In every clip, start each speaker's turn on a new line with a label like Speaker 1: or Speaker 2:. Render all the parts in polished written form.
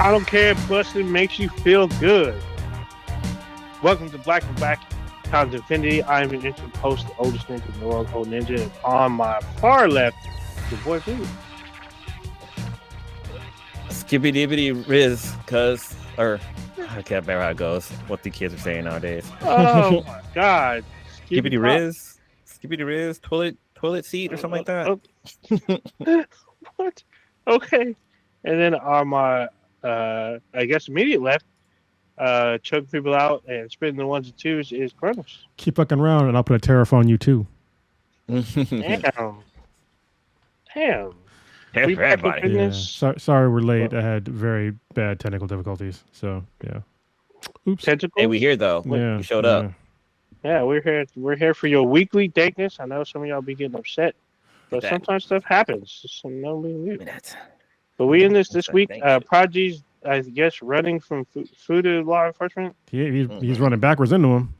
Speaker 1: I don't care if busting makes you feel good. Welcome to Black and Black Times Infinity. I am your interim host, the oldest ninja in the world, Old Ninja. And on my far left, the boy Blue.
Speaker 2: Skippy dibbity Riz, or I can't remember how it goes. What the kids are saying nowadays.
Speaker 1: Oh my God.
Speaker 2: Skippity Riz, toilet seat or something like that.
Speaker 1: What? Okay. And then on my, I guess, immediate left, choking people out and spitting the ones and twos is Kronos.
Speaker 3: Keep fucking around and I'll put a tariff on you too.
Speaker 1: Damn. Damn.
Speaker 2: Yeah,
Speaker 1: We
Speaker 2: for
Speaker 1: back with
Speaker 2: everybody.
Speaker 3: Yeah.
Speaker 1: business.
Speaker 3: Sorry we're late. I had very bad technical difficulties. So yeah. Oops.
Speaker 1: Tentacles.
Speaker 2: Hey, we here though.
Speaker 3: Yeah,
Speaker 2: We showed up.
Speaker 1: Yeah, we're here. We're here for your weekly dankness. I know some of y'all be getting upset, but sometimes stuff happens. Just nobody knew. But we in this week. Prodigy's, I guess, running from food to law enforcement.
Speaker 3: He's running backwards into him.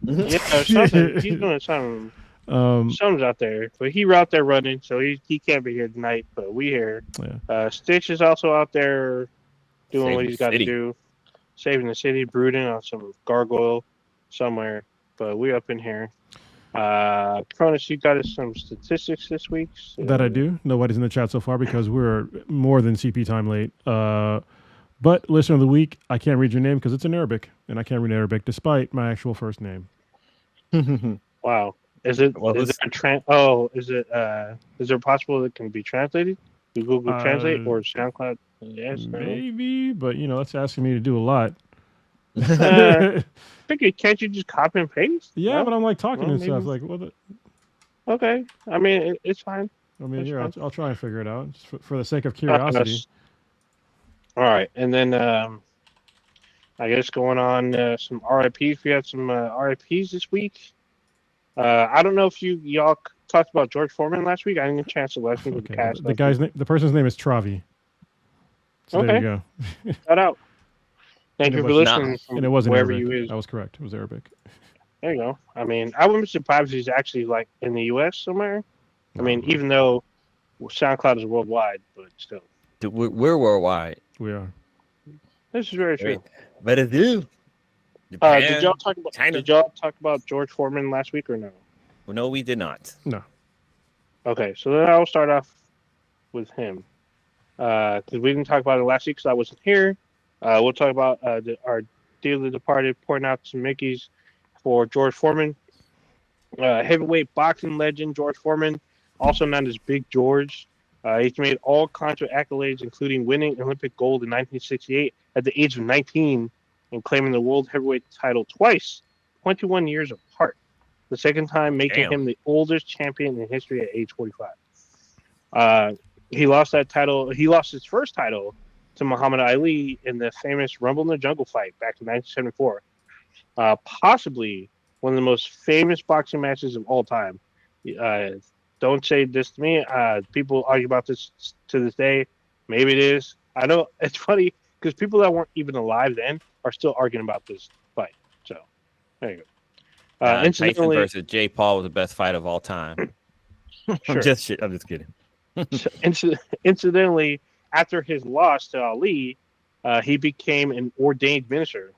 Speaker 1: Yeah, something. He's doing something. Something's out there, but he out there running, so he can't be here tonight. But we here.
Speaker 3: Yeah.
Speaker 1: Stitch is also out there doing
Speaker 2: Saving
Speaker 1: what he's got to do, saving the city, brooding on some gargoyle somewhere. But we up in here. Cronus, you got us some statistics this week. So.
Speaker 3: That I do. Nobody's in the chat so far because we're more than CP time late. But listener of the week, I can't read your name because it's in Arabic, and I can't read Arabic despite my actual first name.
Speaker 1: Wow. Is it? Well, is there possible it can be translated? Do Google Translate or SoundCloud? Yes.
Speaker 3: Maybe, but that's asking me to do a lot.
Speaker 1: Can't you just copy and paste?
Speaker 3: Yeah,
Speaker 1: no?
Speaker 3: But I'm like talking and
Speaker 1: maybe.
Speaker 3: stuff. Like, what?
Speaker 1: Okay. I mean, it's fine.
Speaker 3: I mean, here, I'll try and figure it out just for the sake of curiosity.
Speaker 1: All right, and then I guess going on some RIPs. We had some RIPs this week. I don't know if y'all talked about George Foreman last week. I didn't get a chance to listen to the cast.
Speaker 3: The person's name is Travi. So
Speaker 1: okay.
Speaker 3: There you go.
Speaker 1: Shout out. Thank you for listening.
Speaker 3: And it wasn't
Speaker 1: wherever
Speaker 3: Arabic.
Speaker 1: you is.
Speaker 3: I was correct. It was Arabic.
Speaker 1: There you go. I mean, I wouldn't be surprised if he's actually like in the U.S. somewhere. I mean, even though SoundCloud is worldwide, but still.
Speaker 2: Dude, we're worldwide.
Speaker 3: We are.
Speaker 1: This is very true.
Speaker 2: But it do.
Speaker 1: Did y'all talk about George Foreman last week or no?
Speaker 2: Well, no, we did not.
Speaker 3: No.
Speaker 1: Okay, so then I'll start off with him because we didn't talk about it last week because I wasn't here. We'll talk about our dearly departed, pointing out some Mickeys for George Foreman. Heavyweight boxing legend George Foreman, also known as Big George. He's made all kinds of accolades, including winning Olympic gold in 1968 at the age of 19 and claiming the world heavyweight title twice, 21 years apart. The second time making him the oldest champion in history at age 45. He lost that title. He lost his first title to Muhammad Ali in the famous Rumble in the Jungle fight back in 1974. Possibly one of the most famous boxing matches of all time. Don't say this to me. People argue about this to this day. Maybe it is. I know it's funny because people that weren't even alive then are still arguing about this fight. So there you go.
Speaker 2: Tyson versus Jay Paul was the best fight of all time.
Speaker 1: Sure.
Speaker 2: I'm just kidding.
Speaker 1: Incidentally, after his loss to Ali, he became an ordained minister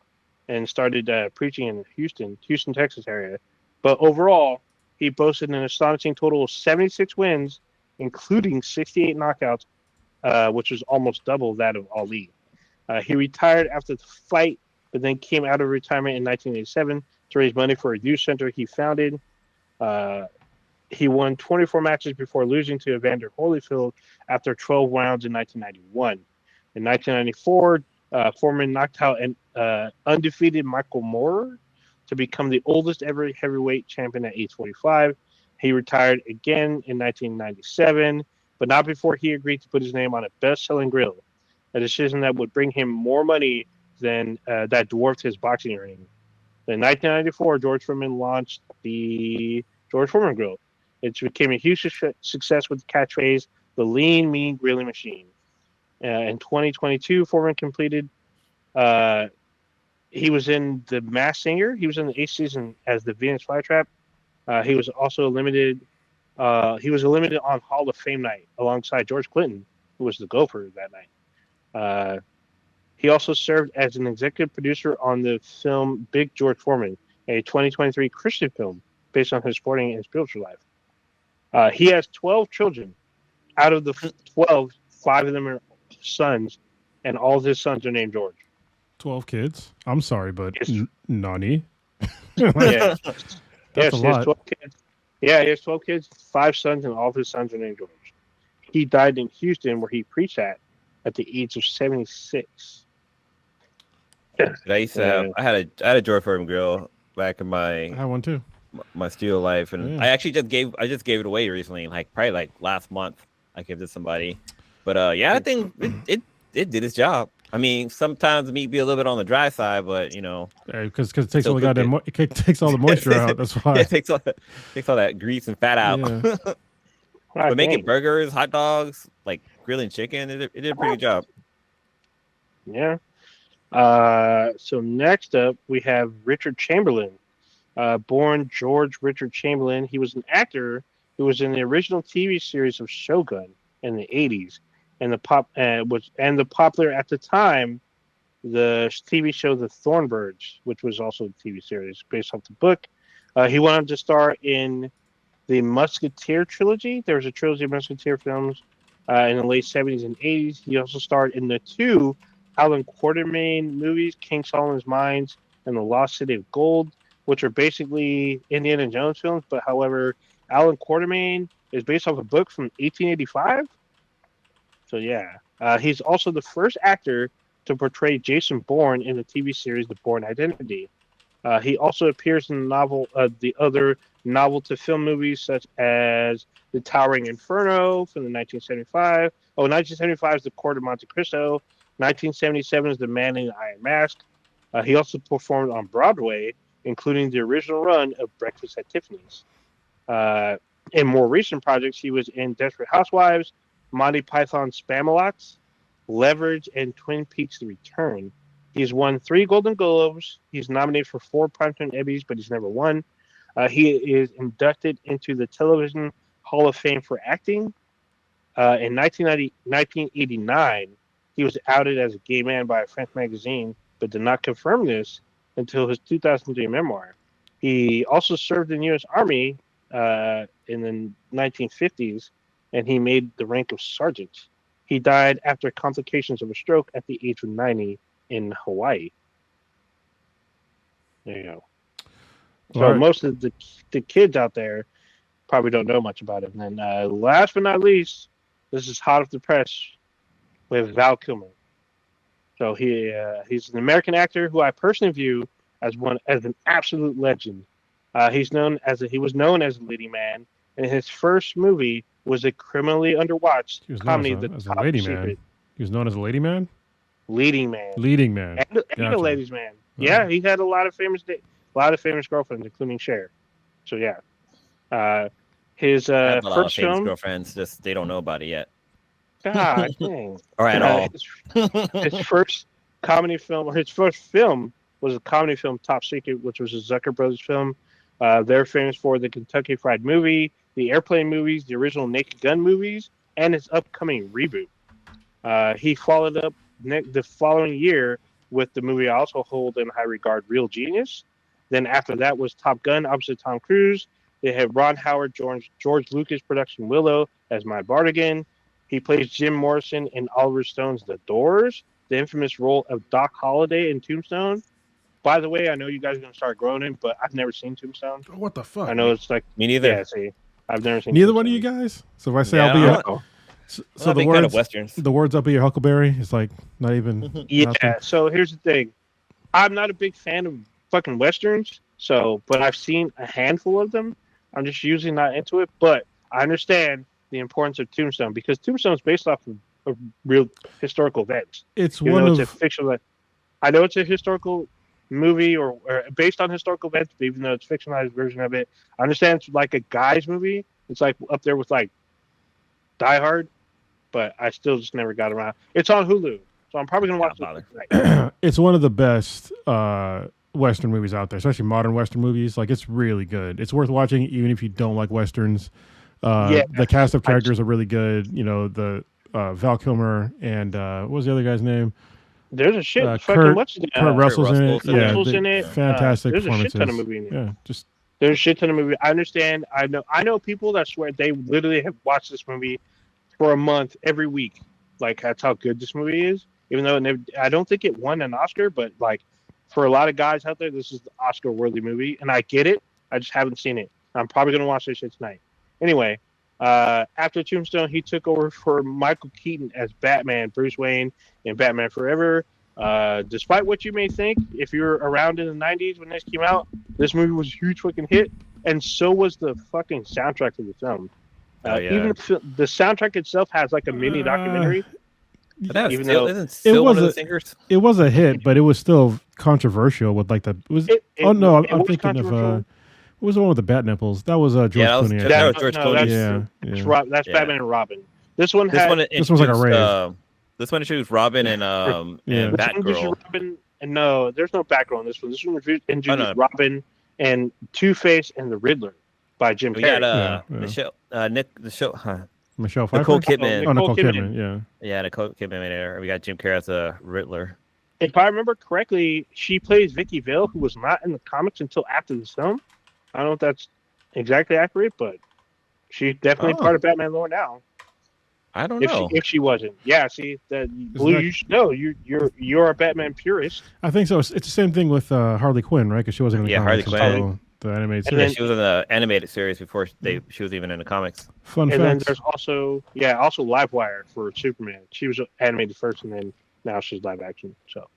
Speaker 1: and started preaching in Houston, Texas area. But overall, he boasted an astonishing total of 76 wins, including 68 knockouts, which was almost double that of Ali. He retired after the fight, but then came out of retirement in 1987 to raise money for a youth center he founded. He won 24 matches before losing to Evander Holyfield after 12 rounds in 1991. In 1994, Foreman knocked out an undefeated Michael Moorer to become the oldest ever heavyweight champion at age 45. He retired again in 1997, but not before he agreed to put his name on a best-selling grill, a decision that would bring him more money than that dwarfed his boxing earnings. In 1994, George Foreman launched the George Foreman Grill. It became a huge success with the catchphrase, the lean, mean grilling machine. In 2022, Foreman completed, he was in The Masked Singer. He was in the 8th season as the Venus Flytrap. He was also eliminated on Hall of Fame night alongside George Clinton, who was the Gopher that night. He also served as an executive producer on the film Big George Foreman, a 2023 Christian film based on his sporting and spiritual life. He has 12 children. Out of the 12, 5 of them are sons, and all of his sons are named George.
Speaker 3: 12 kids. I'm sorry, but
Speaker 1: Yes.
Speaker 3: Nani.
Speaker 1: Yeah.
Speaker 3: That's
Speaker 1: Yes,
Speaker 3: a
Speaker 1: he has
Speaker 3: lot.
Speaker 1: 12 kids. Yeah, he has 12 kids, 5 sons, and all of his sons are named George. He died in Houston, where he preached at the age of 76.
Speaker 2: I used to have. I had a George Foreman grill back in
Speaker 3: I had one too.
Speaker 2: my steel life, and
Speaker 3: Yeah.
Speaker 2: I actually just gave it away recently, probably last month. I gave it to somebody, but yeah, I think it did its job. I mean, sometimes the meat be a little bit on the dry side, but
Speaker 3: Because it takes
Speaker 2: Still
Speaker 3: all the goddamn it takes all the moisture out. That's why.
Speaker 2: it takes all that grease and fat out.
Speaker 3: Yeah.
Speaker 2: But making burgers, hot dogs, like grilling chicken, it did a pretty good job.
Speaker 1: Yeah. So next up, we have Richard Chamberlain. Born George Richard Chamberlain, he was an actor who was in the original TV series of Shogun in the 80s, and the popular at the time the TV show The Thornbirds, which was also a TV series based off the book. He went on to star in the Musketeer trilogy. There was a trilogy of Musketeer films in the late 70s and 80s. He also starred in the 2 Alan Quartermain movies, King Solomon's Mines and The Lost City of Gold, which are basically Indiana Jones films. But however, Alan Quartermain is based off a book from 1885. So yeah, he's also the first actor to portray Jason Bourne in the TV series The Bourne Identity. He also appears in the other novel-to-film movies such as The Towering Inferno from the 1975. 1975 is The Court of Monte Cristo. 1977 is The Man in the Iron Mask. He also performed on Broadway, including the original run of Breakfast at Tiffany's. In more recent projects, he was in Desperate Housewives, Monty Python's Spamalot, Leverage, and Twin Peaks: The Return. He's won 3 Golden Globes. He's nominated for 4 Primetime Emmys, but he's never won. He is inducted into the Television Hall of Fame for acting. In 1989, he was outed as a gay man by a French magazine, but did not confirm this until his 2003 memoir. He also served in the U.S. Army in the 1950s, and he made the rank of sergeant. He died after complications of a stroke at the age of 90 in Hawaii. There you go. So most of the kids out there probably don't know much about him. And then last but not least, this is hot off the press with Val Kilmer. So he's an American actor who I personally view as an absolute legend. He was known as a leading man, and his first movie was a criminally underwatched comedy.
Speaker 3: As a lady man. He was known as a lady man.
Speaker 1: Leading man. And a ladies man. Yeah, he had a lot of famous girlfriends, including Cher. So yeah, his first film.
Speaker 2: Girlfriends, just they don't know about it yet.
Speaker 1: God dang.
Speaker 2: Or at all.
Speaker 1: His first comedy film, or his first film, was a comedy film, Top Secret, which was a Zucker Brothers film. They're famous for the Kentucky Fried Movie, the Airplane movies, the original Naked Gun movies, and his upcoming reboot. He followed up the following year with the movie I also hold in high regard, Real Genius. Then after that was Top Gun, opposite Tom Cruise. They had Ron Howard, George Lucas production Willow as My Bardigan. He plays Jim Morrison in Oliver Stone's The Doors, the infamous role of Doc Holliday in Tombstone. By the way, I know you guys are going to start groaning, but I've never seen Tombstone.
Speaker 3: What the fuck?
Speaker 1: I know it's like...
Speaker 2: Me neither.
Speaker 1: Yeah, see, I've never seen
Speaker 3: Neither
Speaker 1: Tombstone.
Speaker 3: one of you guys? So if I say I'll be... So the words,
Speaker 2: Westerns.
Speaker 3: The words "I'll be your Huckleberry" is like not even.
Speaker 1: Yeah.
Speaker 3: Nothing.
Speaker 1: So here's the thing, I'm not a big fan of fucking westerns. But I've seen a handful of them. I'm just usually not into it. But I understand the importance of Tombstone because Tombstone is based off of real historical events.
Speaker 3: It's
Speaker 1: a fictional. I know it's a historical movie or based on historical events, but even though it's a fictionalized version of it, I understand it's like a guy's movie. It's like up there with like Die Hard. But I still just never got around. It's on Hulu, so I'm probably gonna watch it tonight.
Speaker 3: It's one of the best Western movies out there, especially modern Western movies. Like it's really good. It's worth watching, even if you don't like Westerns. The cast of characters are really good. You know, the Val Kilmer and what was the other guy's name?
Speaker 1: There's a shit fucking
Speaker 3: Kurt,
Speaker 1: what's his name?
Speaker 3: Kurt Russell's in it.
Speaker 2: Russell's in
Speaker 3: Yeah,
Speaker 2: it.
Speaker 1: Russell's in it.
Speaker 3: Fantastic
Speaker 1: There's a shit
Speaker 3: performances.
Speaker 1: ton of movie in it.
Speaker 3: Yeah, just
Speaker 1: There's a shit ton of movie. I understand. I know people that swear they literally have watched this movie for a month every week. Like that's how good this movie is. Even though I don't think it won an Oscar, but like for a lot of guys out there, this is the Oscar-worthy movie, and I get it. I just haven't seen it. I'm probably gonna watch this shit tonight. Anyway, after Tombstone, he took over for Michael Keaton as Batman, Bruce Wayne, in Batman Forever. Despite what you may think, if you were around in the 90s when this came out, this movie was a huge fucking hit, and so was the fucking soundtrack of the film. Even the soundtrack itself has like a mini documentary.
Speaker 2: Even though isn't still one of the singers.
Speaker 3: It was a hit, but it was still controversial with like the. I'm thinking of. What was the one with the bat nipples? That was George Clooney.
Speaker 2: That was George Clooney.
Speaker 1: That's Batman and Robin. This one's
Speaker 3: like a rave.
Speaker 2: This one introduced Robin and Batgirl.
Speaker 1: No, there's no Batgirl in this one. This one introduced Robin and Two-Face and the Riddler by Jim Carrey.
Speaker 3: Michelle Pfeiffer?
Speaker 2: Nicole Kidman.
Speaker 3: Nicole Kidman,
Speaker 2: yeah. Nicole Kidman there. We got Jim Carrey as a Riddler.
Speaker 1: If I remember correctly, she plays Vicky Vale, who was not in the comics until after this film. I don't know if that's exactly accurate, but she's definitely part of Batman lore now.
Speaker 2: I don't know
Speaker 1: if she wasn't. Yeah, see, Blue, you should know. You're a Batman purist.
Speaker 3: I think so. It's the same thing with Harley Quinn, right? Because she wasn't in the comics.
Speaker 2: Harley Quinn.
Speaker 3: The animated series.
Speaker 2: She was in the animated series before she was even in the comics.
Speaker 3: Fun
Speaker 1: fact.
Speaker 3: And
Speaker 1: then there's also Livewire for Superman. She was animated first, and then now she's live action. So.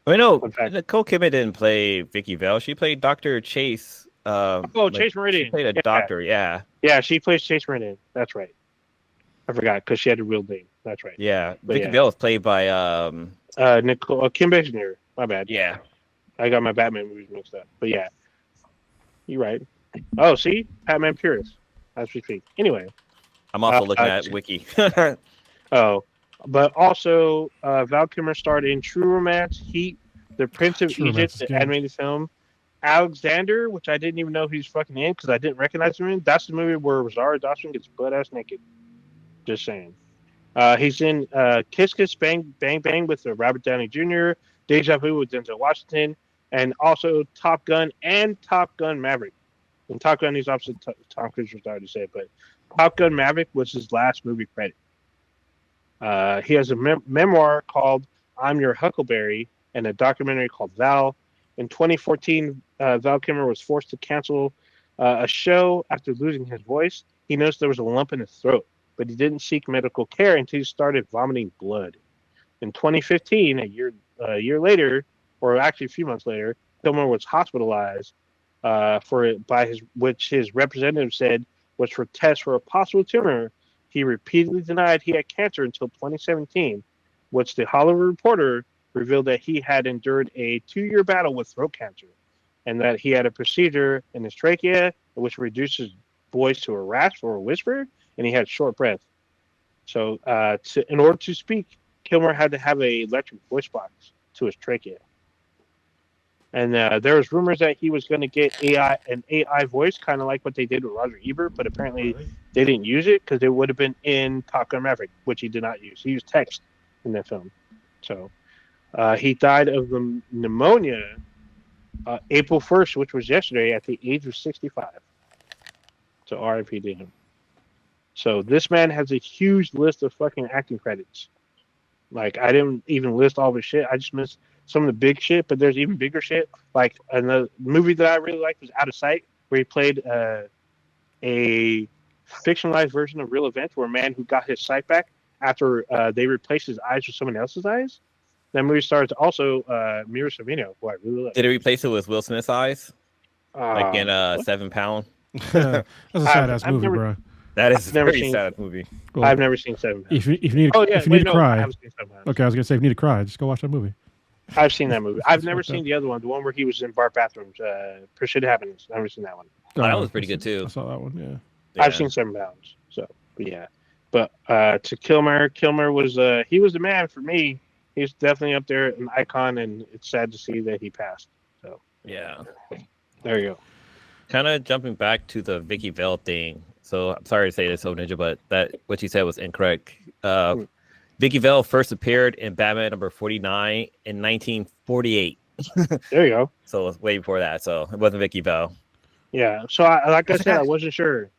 Speaker 2: I know Nicole Kidman didn't play Vicky Vale. She played Dr. Chase.
Speaker 1: Chase Meridian.
Speaker 2: She played a doctor, yeah.
Speaker 1: Yeah, she plays Chase Meridian. That's right. I forgot because she had a real name. That's right.
Speaker 2: Yeah, Vicky Vale was played by
Speaker 1: Nicole Kim Basinger. My bad.
Speaker 2: Yeah,
Speaker 1: I got my Batman movies mixed up. But yeah, you're right. Oh, see, Batman purist as we speak. Anyway,
Speaker 2: I'm also looking at Wiki.
Speaker 1: But also Val Kilmer starred in True Romance, Heat, The Prince of Egypt, the animated film. Alexander, which I didn't even know he was fucking in because I didn't recognize him in. That's the movie where Rosario Dawson gets butt-ass naked. Just saying. He's in Kiss Kiss Bang Bang Bang with Robert Downey Jr., Deja Vu with Denzel Washington, and also Top Gun and Top Gun Maverick. In Top Gun, he's opposite Tom Cruise, was already said, but Top Gun Maverick was his last movie credit. He has a memoir called I'm Your Huckleberry and a documentary called Val. In 2014, Val Kilmer was forced to cancel a show after losing his voice. He noticed there was a lump in his throat, but he didn't seek medical care until he started vomiting blood. In 2015, a year later, or actually a few months later, Kilmer was hospitalized which his representative said was for tests for a possible tumor. He repeatedly denied he had cancer until 2017, which the Hollywood Reporter revealed that he had endured a 2-year battle with throat cancer and that he had a procedure in his trachea which reduced his voice to a rasp or a whisper, and he had short breath. So in order to speak, Kilmer had to have an electric voice box to his trachea. And there was rumors that he was going to get an AI voice, kind of like what they did with Roger Ebert, but apparently they didn't use it because it would have been in Top Gun Maverick, which he did not use. He used text in that film. So he died of pneumonia April 1st, which was yesterday, at the age of 65. So R.I.P. to him. So this man has a huge list of fucking acting credits. Like, I didn't even list all of his shit. I just missed some of the big shit, but there's even bigger shit. Like, another movie that I really liked was Out of Sight, where he played a fictionalized version of real events where a man who got his sight back after they replaced his eyes with someone else's eyes. That movie stars also Mira Sorvino, who I really like.
Speaker 2: Did he replace it with Will Smith's eyes? Like in 7 Pound?
Speaker 3: That's a sad-ass movie, bro.
Speaker 2: That is a very sad movie.
Speaker 3: Well,
Speaker 1: I've never seen 7 Pound.
Speaker 3: If you need to cry, okay, I was gonna say if you need to cry, just go watch that movie.
Speaker 1: I've seen that movie. I've never seen the other one, the one where he was in bar bathrooms. Pursuit of Happiness. I've never seen that one.
Speaker 2: That was pretty good too.
Speaker 3: I saw that one. Yeah.
Speaker 1: I've seen 7 Pounds. So, but yeah. But to Kilmer was he was the man for me. He's definitely up there, an icon, and it's sad to see that he passed. So
Speaker 2: yeah,
Speaker 1: there you go.
Speaker 2: Kind of jumping back to the Vicky Vale thing. So I'm sorry to say this, Ninja, but that what you said was incorrect. Vicky Vale first appeared in Batman number 49 in 1948.
Speaker 1: There you go.
Speaker 2: So it was way before that. So it wasn't Vicky Vale.
Speaker 1: Yeah. So like I said, I wasn't sure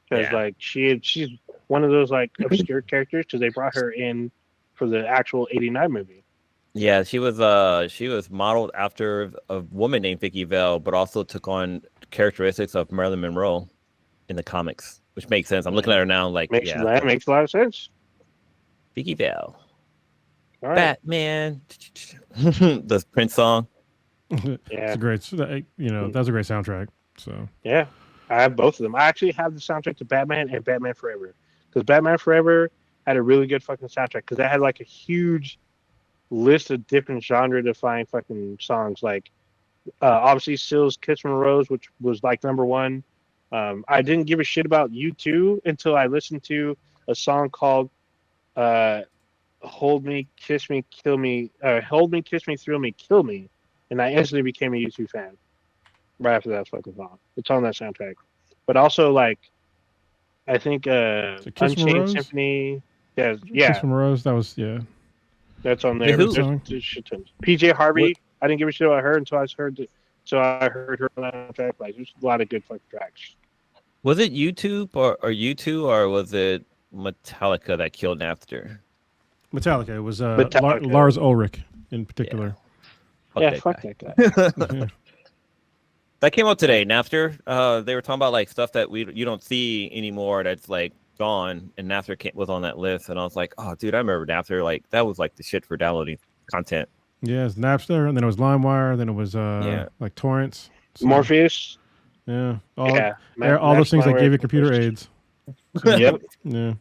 Speaker 1: because
Speaker 2: Yeah.
Speaker 1: like she's one of those like obscure characters because they brought her in for the actual '89 movie.
Speaker 2: Yeah, she was modeled after a woman named Vicky Vale, but also took on characteristics of Marilyn Monroe in the comics, which makes sense. I'm looking at her now, like
Speaker 1: That makes a lot of sense.
Speaker 2: Vicky Vale,
Speaker 1: All right.
Speaker 2: Batman, the Prince song.
Speaker 3: It's
Speaker 1: Yeah.
Speaker 3: a great, that's a great soundtrack. So
Speaker 1: Yeah. I have both of them. I actually have the soundtrack to Batman and Batman Forever because Batman Forever had a really good fucking soundtrack because they had like a huge list of different genre-defined fucking songs. Like obviously Sill's "Kiss from a Rose," which was like number one. I didn't give a shit about U2 until I listened to a song called "Hold Me, Kiss Me, Kill Me," "Hold Me, Kiss Me, Thrill Me, Kill Me," and I instantly became a U2 fan. Right after that fucking song, it's on that soundtrack. But also, like, I think
Speaker 3: Kiss from a
Speaker 1: Unchained
Speaker 3: Rose?
Speaker 1: Symphony,
Speaker 3: Kiss
Speaker 1: yeah,
Speaker 3: from a Rose. That was
Speaker 1: that's on
Speaker 2: The
Speaker 1: there.
Speaker 2: Who?
Speaker 1: There's shit tons. PJ Harvey, I didn't give a shit about her until I heard her on that soundtrack. Like, there's a lot of good fucking tracks.
Speaker 2: Was it YouTube or U2 or was it Metallica that killed Napster?
Speaker 3: Metallica. It was
Speaker 1: Metallica.
Speaker 3: Lars Ulrich in particular.
Speaker 1: Fuck that guy.
Speaker 3: Yeah.
Speaker 2: That came out today. Napster. They were talking about like stuff that you don't see anymore. That's like gone, and Napster was on that list. And I was like, oh, dude, I remember Napster. Like that was like the shit for downloading content.
Speaker 3: Yeah, it's Napster, and then it was LimeWire, then it was like torrents. So,
Speaker 1: Morpheus.
Speaker 3: Yeah. All those things that gave you computer aids. So,
Speaker 1: Yep.
Speaker 3: Yeah.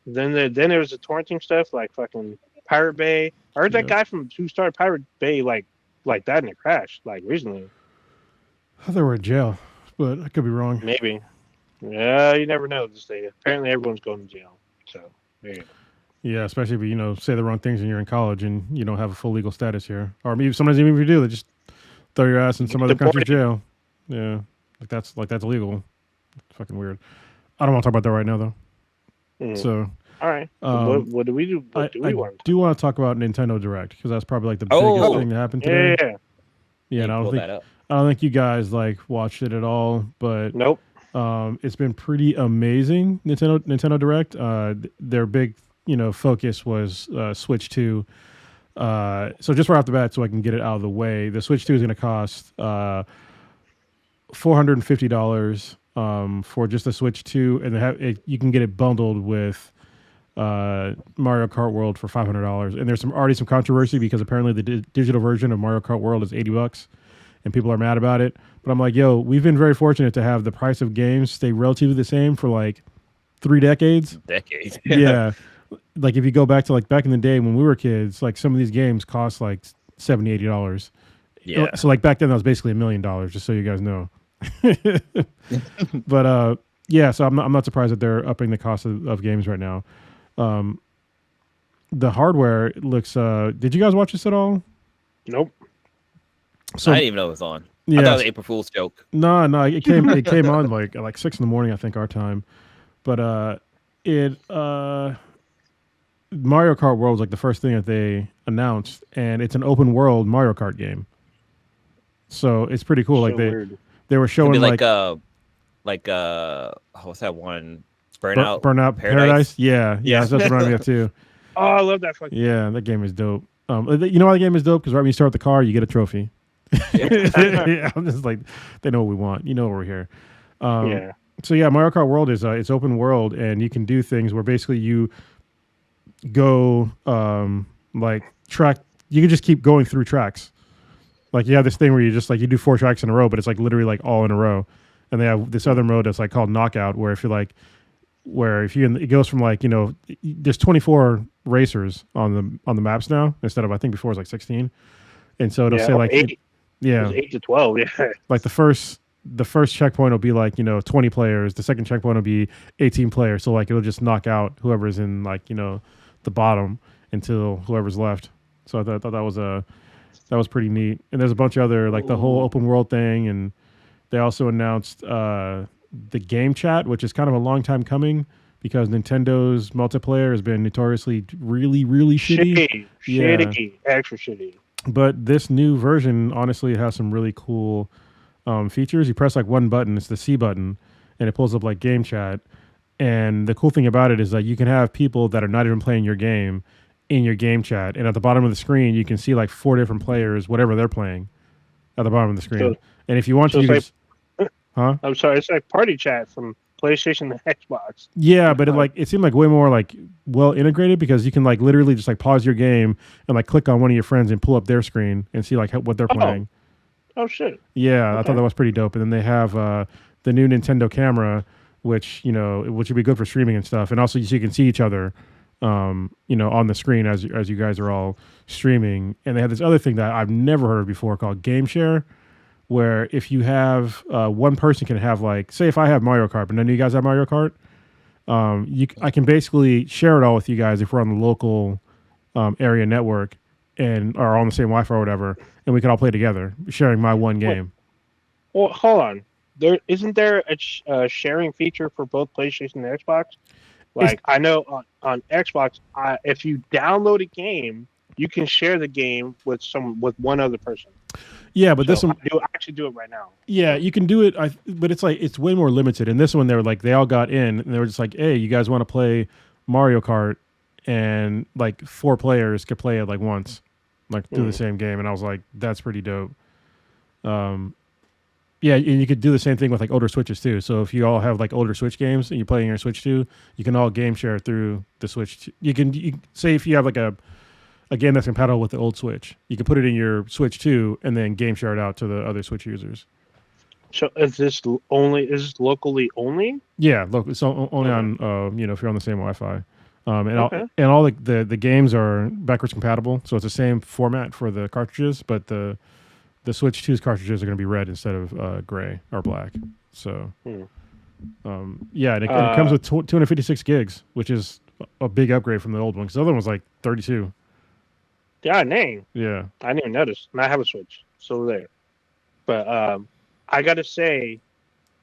Speaker 1: Then there was the torrenting stuff like fucking Pirate Bay. I heard that guy who started Pirate Bay like died in a crash like recently.
Speaker 3: I thought they were in jail, but I could be wrong.
Speaker 1: Maybe. Yeah, you never know this day. Apparently everyone's going to jail. So there you go.
Speaker 3: Yeah, especially if you say the wrong things when you're in college and you don't have a full legal status here, or maybe sometimes even if you do, they just throw your ass in some other country's jail. Yeah, that's illegal. It's fucking weird. I don't want to talk about that right now though. So
Speaker 1: all right, what do we do? What do we want?
Speaker 3: I do want to talk about Nintendo Direct because that's probably like the biggest thing that happened today. Yeah, and I don't think you guys like watched it at all, but
Speaker 1: nope.
Speaker 3: It's been pretty amazing. Nintendo Direct. Their big focus was Switch 2. So just right off the bat, so I can get it out of the way, the Switch 2 is going to cost $450 for just the Switch 2, and you can get it bundled with Mario Kart World for $500. And there's already some controversy because apparently the digital version of Mario Kart World is $80, and people are mad about it. But I'm like, yo, we've been very fortunate to have the price of games stay relatively the same for like 3 decades. Yeah. Like if you go back to like back in the day when we were kids, like some of these games cost like $70, $80.
Speaker 2: Yeah.
Speaker 3: So like back then that was basically $1 million, just so you guys know. But yeah, so I'm not surprised that they're upping the cost of games right now. The hardware looks. Did you guys watch this at all?
Speaker 1: Nope.
Speaker 2: So I didn't even know it was on.
Speaker 3: Yeah,
Speaker 2: I thought it was an April Fool's joke.
Speaker 3: No, it came on like 6 a.m, I think, our time. But Mario Kart World was like the first thing that they announced, and it's an open world Mario Kart game. So it's pretty cool.
Speaker 1: So
Speaker 3: like
Speaker 1: weird.
Speaker 3: they were showing
Speaker 2: what's that one?
Speaker 3: Burnout Paradise? Yeah, that's what reminded me of too.
Speaker 1: Oh, I love that fucking
Speaker 3: Yeah, that game is dope. You know why the game is dope? Because right when you start the car, you get a trophy. Yeah, I'm just like, they know what we want. You know we're here.
Speaker 1: yeah.
Speaker 3: So yeah, Mario Kart World is it's open world, and you can do things where basically you go like track. You can just keep going through tracks. Like you have this thing where you just like you do 4 tracks in a row, but it's like literally like all in a row. And they have this other mode that's like called Knockout, where it goes from like there's 24 racers on the maps now instead of I think before it was like 16, and so it'll say like
Speaker 1: 8.
Speaker 3: Yeah,
Speaker 1: 8 to 12. Yeah.
Speaker 3: Like the first checkpoint will be like 20 players. The second checkpoint will be 18 players. So like it'll just knock out whoever's in like the bottom until whoever's left. So I thought that was pretty neat. And there's a bunch of other like the whole open world thing, and they also announced the game chat, which is kind of a long time coming, because Nintendo's multiplayer has been notoriously really, really shitty.
Speaker 1: Shitty, extra shitty.
Speaker 3: But this new version, honestly, it has some really cool features. You press like one button, it's the C button, and it pulls up like game chat. And the cool thing about it is that you can have people that are not even playing your game in your game chat. And at the bottom of the screen, you can see like 4 different players, whatever they're playing, at the bottom of the screen. And if you want to, you just, huh?
Speaker 1: I'm sorry, it's like party chat from PlayStation to Xbox.
Speaker 3: Yeah, but it seemed like way more like well integrated because you can like literally just like pause your game and like click on one of your friends and pull up their screen and see like what they're playing.
Speaker 1: Oh shit!
Speaker 3: Yeah, okay. I thought that was pretty dope. And then they have the new Nintendo camera, which would be good for streaming and stuff, and also so you can see each other, on the screen as you guys are all streaming. And they have this other thing that I've never heard of before called Game Share, where if you have one person can have like, say if I have Mario Kart, but none of you guys have Mario Kart, I can basically share it all with you guys if we're on the local area network and are on the same Wi-Fi or whatever, and we can all play together, sharing my one game.
Speaker 1: Well, hold on. Isn't there a sharing feature for both PlayStation and Xbox? Like I know on Xbox, if you download a game, you can share the game with one other person.
Speaker 3: Yeah, but this one
Speaker 1: I actually do it right now.
Speaker 3: Yeah, you can do it, but it's way more limited. And this one, they all got in, and they were just like, "Hey, you guys want to play Mario Kart?" And like 4 players could play it like once, like do the same game. And I was like, "That's pretty dope." Yeah, and you could do the same thing with like older Switches too. So if you all have like older Switch games and you're playing your Switch 2, you can all game share through the Switch. You say if you have like a game that's compatible with the old Switch, you can put it in your Switch 2 and then game share it out to the other Switch users.
Speaker 1: So is this locally only?
Speaker 3: Yeah, local. It's only on if you're on the same Wi-Fi. And all the games are backwards compatible, so it's the same format for the cartridges, but the Switch 2's cartridges are going to be red instead of gray or black. So, and it comes with 256 gigs, which is a big upgrade from the old one, because the other one was like 32.
Speaker 1: Yeah, dang.
Speaker 3: Yeah.
Speaker 1: I didn't even notice. And I have a Switch, so there. But I got to say,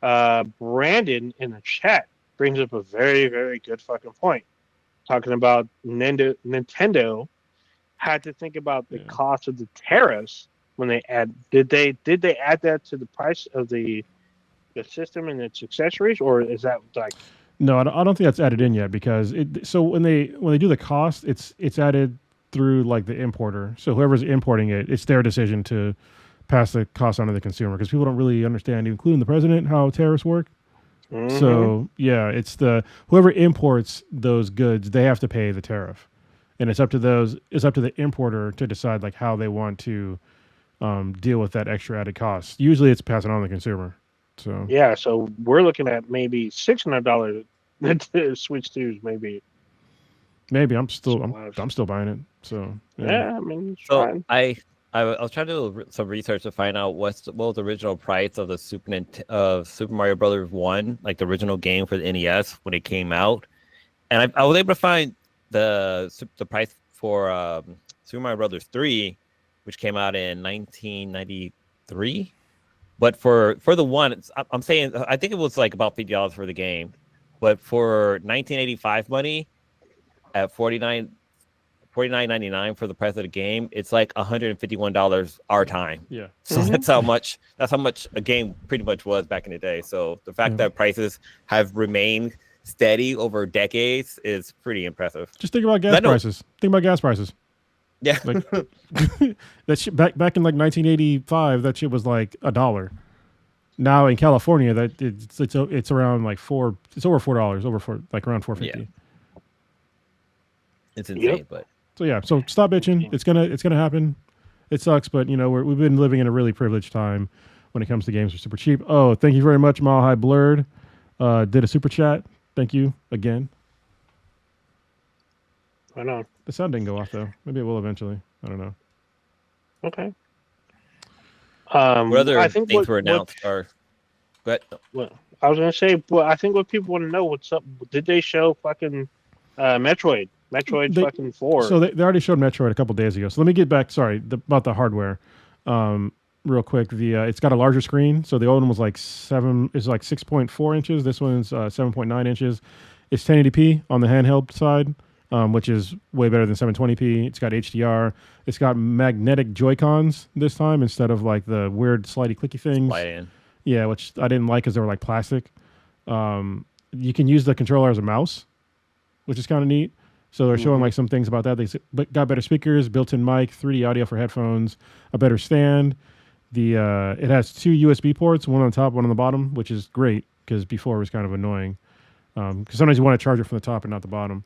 Speaker 1: Brandon in the chat brings up a very, very good fucking point. Talking about Nintendo had to think about the cost of the tariffs when they did they add that to the price of the system and its accessories, or is that like?
Speaker 3: No, I don't think that's added in yet, because when they do the cost, it's added through like the importer. So whoever's importing it, it's their decision to pass the cost on to the consumer, because people don't really understand, including the president, how tariffs work. Mm-hmm. So yeah, it's whoever imports those goods, they have to pay the tariff, and it's up to the importer to decide like how they want to deal with that extra added cost. Usually it's passing on to the consumer. So
Speaker 1: yeah, so we're looking at maybe $600 Switch 2s, maybe. I'm still buying it. So yeah I mean, it's
Speaker 2: so
Speaker 1: fine.
Speaker 2: I was trying to do some research to find out what was the original price of the Super Mario Brothers 1, like the original game for the NES when it came out, and I was able to find the price for Super Mario Brothers 3, which came out in 1993. But for the one, I'm saying I think it was like about $50 for the game, but for 1985 money, at $49.99 for the price of the game, it's like $151 our time.
Speaker 3: Yeah.
Speaker 2: So that's how much a game pretty much was back in the day. So the fact that prices have remained steady over decades is pretty impressive.
Speaker 3: Just think about gas prices. Think about gas prices.
Speaker 2: Yeah.
Speaker 3: Like, that shit back in like 1985, that shit was like $1. Now in California, that it's around like $4. It's over $4, like around $4.50.
Speaker 2: Yeah. It's insane, but
Speaker 3: so yeah. So stop bitching. It's gonna happen. It sucks, but we've been living in a really privileged time when it comes to games are super cheap. Oh, thank you very much, Mile High Blurred. Did a super chat. Thank you again.
Speaker 1: I know.
Speaker 3: The sound didn't go off though. Maybe it will eventually. I don't know.
Speaker 1: Okay.
Speaker 2: What other things were announced are? But
Speaker 1: well, I was gonna say, well, I think what people want to know, what's up? Did they show fucking Metroid fucking 4?
Speaker 3: So they already showed Metroid a couple days ago. So let me get back. Sorry about the hardware. Real quick, it's got a larger screen. So the old one was like 6.4 inches. This one's 7.9 inches. It's 1080p on the handheld side, which is way better than 720p. It's got HDR. It's got magnetic Joy-Cons this time instead of like the weird slidey clicky things.
Speaker 2: Slide in.
Speaker 3: Yeah, which I didn't like because they were like plastic. You can use the controller as a mouse, which is kind of neat. So they're showing like some things about that. They got better speakers, built-in mic, 3D audio for headphones, a better stand. It has 2 USB ports, one on the top, one on the bottom, which is great because before it was kind of annoying. Because sometimes you want to charge it from the top and not the bottom.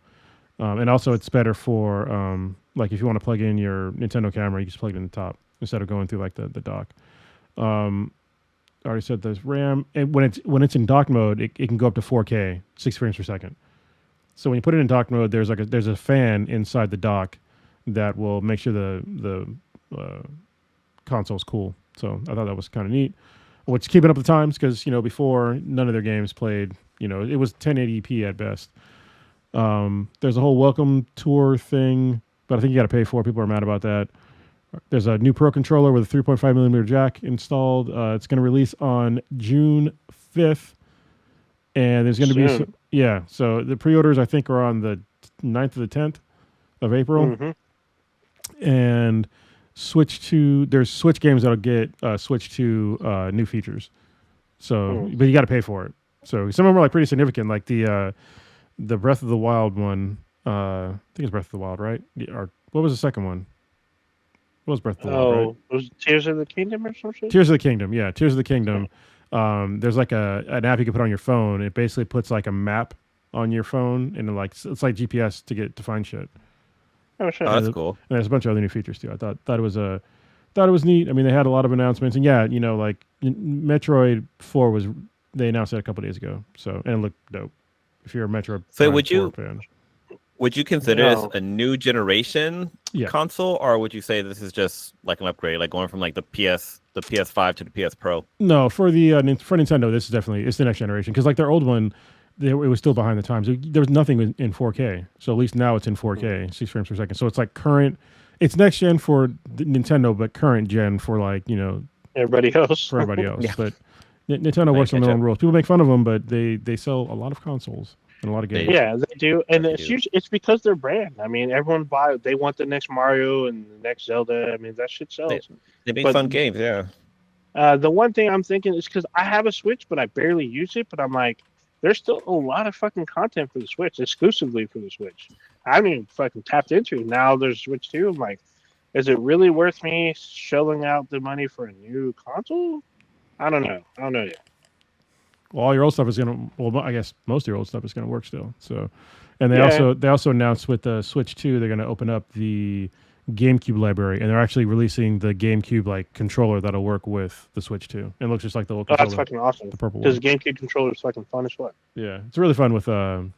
Speaker 3: And also it's better for like if you want to plug in your Nintendo camera, you just plug it in the top instead of going through like the dock. I already said there's RAM. And when it's in dock mode, it can go up to 4K, 60 frames per second. So when you put it in dock mode, there's a fan inside the dock that will make sure the console's cool. So I thought that was kind of neat. Which keeping up the times because before none of their games played. It was 1080p at best. There's a whole welcome tour thing, but I think you got to pay for it. People are mad about that. There's a new Pro controller with a 3.5 millimeter jack installed. It's going to release on June 5th. And there's going to be so the pre-orders I think are on the 9th to the 10th of April. And there's Switch games that'll get Switch to new features. So, but you got to pay for it. So some of them are like pretty significant, like the Breath of the Wild one. I think it's Breath of the Wild, right? Or what was the second one? What was Breath of the Wild? Right?
Speaker 1: Was it Tears of the Kingdom or something?
Speaker 3: Tears of the Kingdom, yeah, Tears of the Kingdom. There's like an app you can put on your phone. It basically puts like a map on your phone, and it's like GPS to find shit.
Speaker 1: Oh, sure.
Speaker 2: Oh, that's cool.
Speaker 3: And there's a bunch of other new features too. I thought it was neat. I mean, they had a lot of announcements, and yeah, like Metroid 4 they announced it a couple days ago. So and it looked dope. If you're a Metroid fan.
Speaker 2: Would you consider this a new generation console, or would you say this is just like an upgrade, like going from like the PS5 to the PS Pro?
Speaker 3: No, for Nintendo, this is it's the next generation because like their old one, it was still behind the times. There was nothing in 4K, so at least now it's in 4K, 60 frames per second. So it's like current. It's next gen for Nintendo, but current gen for like
Speaker 1: everybody else.
Speaker 3: For everybody else, But Nintendo works on their own rules. People make fun of them, but they sell a lot of consoles. And a lot of games.
Speaker 1: Yeah, they do, and it's because their brand. I mean, everyone they want the next Mario and the next Zelda. I mean, that shit sells.
Speaker 2: They make fun games, yeah.
Speaker 1: The one thing I'm thinking is because I have a Switch, but I barely use it. But I'm like, there's still a lot of fucking content for the Switch, exclusively for the Switch. I haven't even fucking tapped into. Now there's Switch 2. I'm like, is it really worth me shelling out the money for a new console? I don't know yet.
Speaker 3: Well, all your old stuff is I guess most of your old stuff is gonna work still. So, and they also announced with the Switch 2 they're gonna open up the GameCube library, and they're actually releasing the GameCube like controller that'll work with the Switch 2. And it looks just like the little controller.
Speaker 1: That's fucking awesome.
Speaker 3: The purple one.
Speaker 1: Because the GameCube controller is fucking fun as fuck.
Speaker 3: Yeah, it's really fun with damn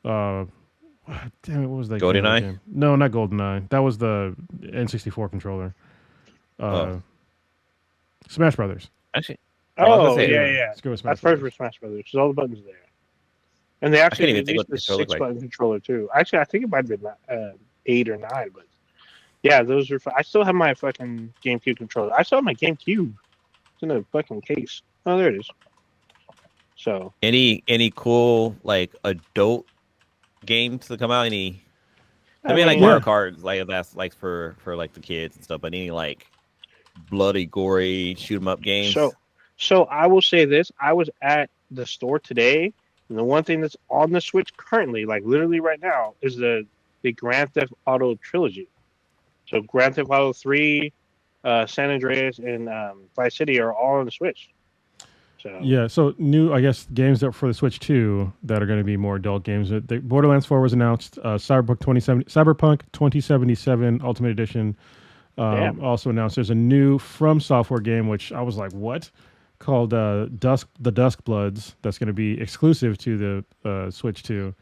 Speaker 3: it, what was that?
Speaker 2: GoldenEye?
Speaker 3: No, not GoldenEye. That was the N64 controller. Smash Brothers.
Speaker 2: Actually.
Speaker 1: Yeah.
Speaker 3: Let's go with
Speaker 1: That's first for Smash Brothers. There's all the buttons there. And they actually released the 6-button controller too. Actually, I think it might have been 8 or 9, but yeah, those are. I still have my fucking GameCube controller. I still have my GameCube. It's in a fucking case. Oh, there it is. So
Speaker 2: any cool like adult games to come out? I mean, like Mario Kart, like that's like for like the kids and stuff. But any like bloody, gory shoot 'em up games.
Speaker 1: So I will say this: I was at the store today, and the one thing that's on the Switch currently, like literally right now, is the Grand Theft Auto trilogy. So Grand Theft Auto 3, San Andreas, and Vice City are all on the Switch. So
Speaker 3: yeah, so new, I guess, games that for the Switch 2 that are going to be more adult games. Borderlands 4 was announced. Cyberpunk 2077 Ultimate Edition also announced. There's a new From Software game, which I was like, what? Called the Dusk Bloods. That's going to be exclusive to the Switch 2,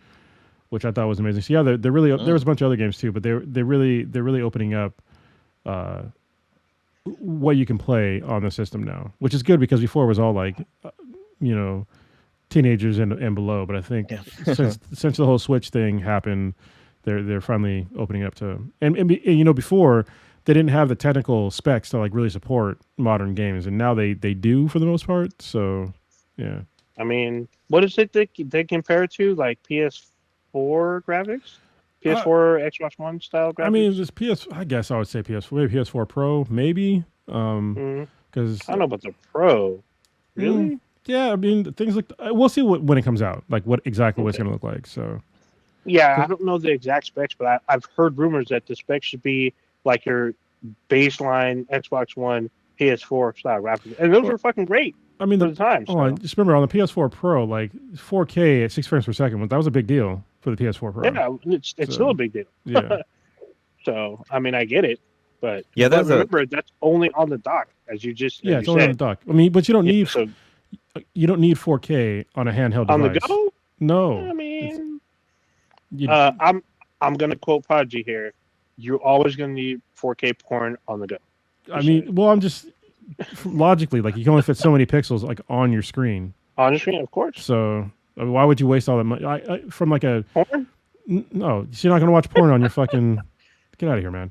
Speaker 3: which I thought was amazing. So yeah, they're really there was a bunch of other games too, but they're really opening up what you can play on the system now, which is good because before it was all like teenagers and below. But I think since the whole Switch thing happened, they're finally opening up to and before. They didn't have the technical specs to like really support modern games, and now they do for the most part. So, yeah.
Speaker 1: I mean, what is it they compare it to? Like PS4 graphics? PS4, Xbox One style graphics?
Speaker 3: I mean, this I guess I would say PS4, maybe PS4 Pro, maybe. Because
Speaker 1: I don't know about the Pro. Really?
Speaker 3: yeah, I mean, things like we'll see when it comes out, like what exactly what it's going to look like. So
Speaker 1: yeah, I don't know the exact specs, but I've heard rumors that the specs should be like your baseline Xbox One, PS4 style graphics, and those were fucking great.
Speaker 3: I mean,
Speaker 1: for the time.
Speaker 3: Oh, just remember on the PS4 Pro, like 4K at 6 frames per second, that was a big deal for the PS4 Pro.
Speaker 1: Yeah, it's still a big deal.
Speaker 3: Yeah.
Speaker 1: So I mean, I get it, but
Speaker 2: yeah,
Speaker 1: remember that's only on the dock, as you just
Speaker 3: it's only on the dock. I mean, but you don't need 4K on a handheld
Speaker 1: on
Speaker 3: device.
Speaker 1: the go.
Speaker 3: No,
Speaker 1: I mean, I'm gonna quote Prodigy here. You're always gonna need 4K porn on the go.
Speaker 3: I mean, well, I'm just logically like you can only fit so many pixels like on your screen.
Speaker 1: On your screen, of course.
Speaker 3: So why would you waste all that money? From like a
Speaker 1: porn?
Speaker 3: No, you're not gonna watch porn on your fucking. Get out of here, man.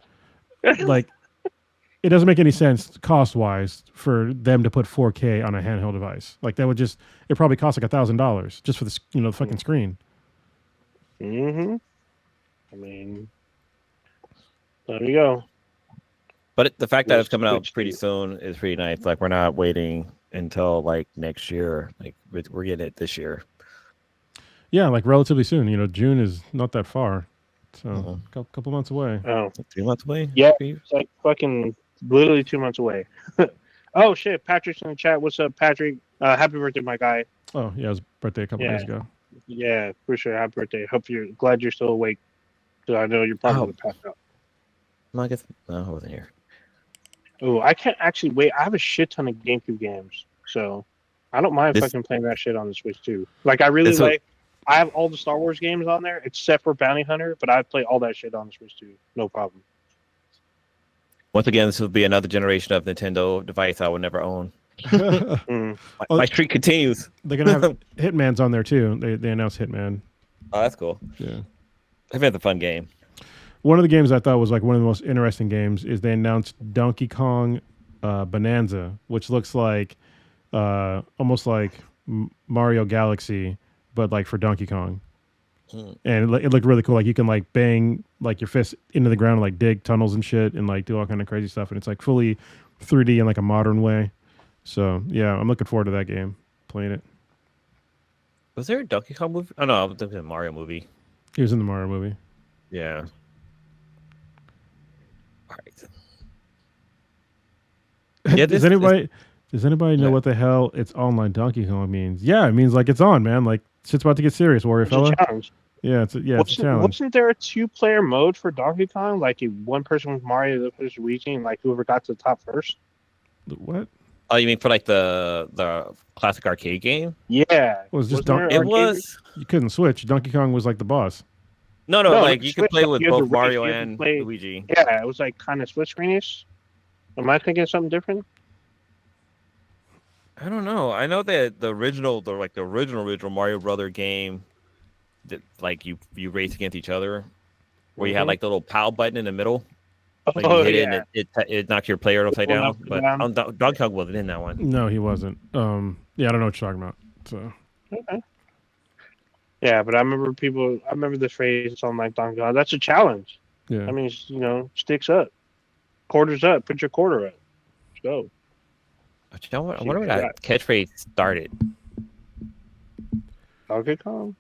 Speaker 3: Like, it doesn't make any sense cost-wise for them to put 4K on a handheld device. Like, that would it probably cost like $1,000 just for the fucking screen.
Speaker 1: Mm-hmm. I mean, there you go.
Speaker 2: But the fact that it's coming out pretty soon is pretty nice. Like, we're not waiting until like next year. Like, we're getting it this year.
Speaker 3: Yeah, like relatively soon. June is not that far. So a couple months away.
Speaker 1: Oh,
Speaker 2: 3 months away?
Speaker 1: Yeah, it's like fucking literally 2 months away. Oh shit, Patrick's in the chat. What's up, Patrick? Happy birthday, my guy.
Speaker 3: Oh yeah, it was birthday a couple days ago.
Speaker 1: Yeah, for sure. Happy birthday. Hope you're glad you're still awake. So I know you're probably gonna pass out.
Speaker 2: No, I guess I wasn't here.
Speaker 1: Oh, I can't actually wait. I have a shit ton of GameCube games, so I don't mind fucking playing that shit on the Switch too. Like I really like. I have all the Star Wars games on there, except for Bounty Hunter, but I play all that shit on the Switch too. No problem.
Speaker 2: Once again, this will be another generation of Nintendo device I will never own. My streak continues.
Speaker 3: They're going to have Hitman's on there too. They announced Hitman.
Speaker 2: Oh, that's cool.
Speaker 3: Yeah.
Speaker 2: Hitman's a fun game.
Speaker 3: One of the games I thought was like one of the most interesting games is they announced Donkey Kong Bananza, which looks like almost like Mario Galaxy, but like for Donkey Kong. And it looked really cool. Like you can like bang like your fist into the ground and like dig tunnels and shit and like do all kind of crazy stuff. And it's like fully 3D in like a modern way. So yeah, I'm looking forward to that game. Playing it.
Speaker 2: Was there a Donkey Kong movie? Oh no, I was thinking a Mario movie.
Speaker 3: He was in the Mario movie.
Speaker 2: Yeah. All right.
Speaker 3: Yeah, does anybody know what the hell it's online Donkey Kong means? Yeah, it means like it's on, man. Like shit's about to get serious, warrior fella.
Speaker 1: It's a challenge.
Speaker 3: Yeah, it's a challenge.
Speaker 1: Wasn't there a 2-player mode for Donkey Kong? Like one person was Mario, the other person was Luigi, and like whoever got to the top first?
Speaker 3: What?
Speaker 2: Oh, you mean for like the classic arcade game?
Speaker 1: Yeah.
Speaker 3: Was just
Speaker 2: it was.
Speaker 3: You couldn't switch. Donkey Kong was like the boss.
Speaker 2: No, like you could play with both Mario and Luigi.
Speaker 1: Yeah, it was like kind of split screenish. Am I thinking something different?
Speaker 2: I don't know. I know that the original Mario Brother game, that like you race against each other, where you had like the little POW button in the middle. Like you hit it and it knocked your player upside down. But Donkey Kong wasn't in that one.
Speaker 3: No, he wasn't. Yeah, I don't know what you're talking about. So.
Speaker 1: Okay. Yeah, but I remember the phrase on like Donkey Kong. That's a challenge.
Speaker 3: Yeah.
Speaker 1: I mean, sticks up, quarters up, put your quarter up. Let's go.
Speaker 2: I wonder where that catchphrase started.
Speaker 1: Donkey Kong.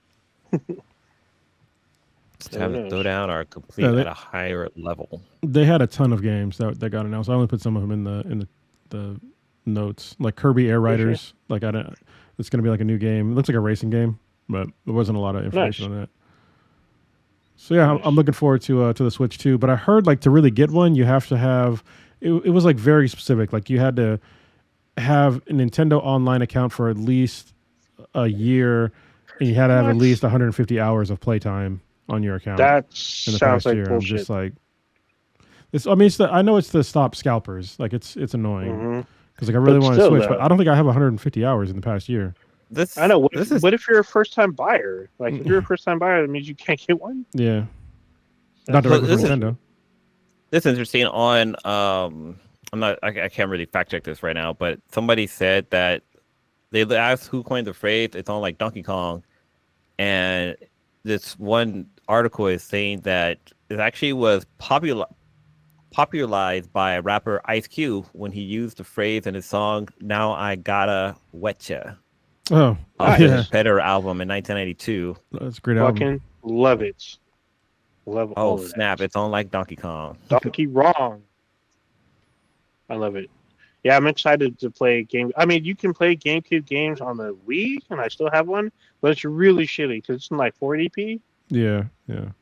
Speaker 2: It's time to throw down or complete at a higher level.
Speaker 3: They had a ton of games that got announced. I only put some of them in the notes, like Kirby Air Riders. Like it's gonna be like a new game. It looks like a racing game, but there wasn't a lot of information on that. So yeah, I'm looking forward to the Switch too. But I heard like to really get one, you have to have. It was like very specific. Like you had to have a Nintendo Online account for at least a year, and you had to have at least 150 hours of playtime on your account.
Speaker 1: That sounds like bullshit.
Speaker 3: I'm just like, I know it's to stop scalpers. Like it's annoying because like I really want to switch, but I don't think I have 150 hours in the past year.
Speaker 1: I know. What if you're a first time buyer? Like if you're a first time buyer, that means you can't get one.
Speaker 3: Yeah, not directly from Nintendo.
Speaker 2: This is interesting. On I can't really fact check this right now, but somebody said that they asked who coined the phrase. It's on like Donkey Kong, and this one article is saying that it actually was popularized by rapper Ice Cube when he used the phrase in his song "Now I Gotta Wetcha"
Speaker 3: Oh,
Speaker 2: off
Speaker 3: yeah.
Speaker 2: his Better album in 1992.
Speaker 3: That's a great album.
Speaker 1: Fucking love it. Love all
Speaker 2: Oh
Speaker 1: of
Speaker 2: snap!
Speaker 1: that.
Speaker 2: It's on like Donkey Kong.
Speaker 1: Donkey Wrong. I love it. Yeah, I'm excited to play game. I mean, you can play GameCube games on the Wii, and I still have one, but it's really shitty because it's in like 480p.
Speaker 3: Yeah.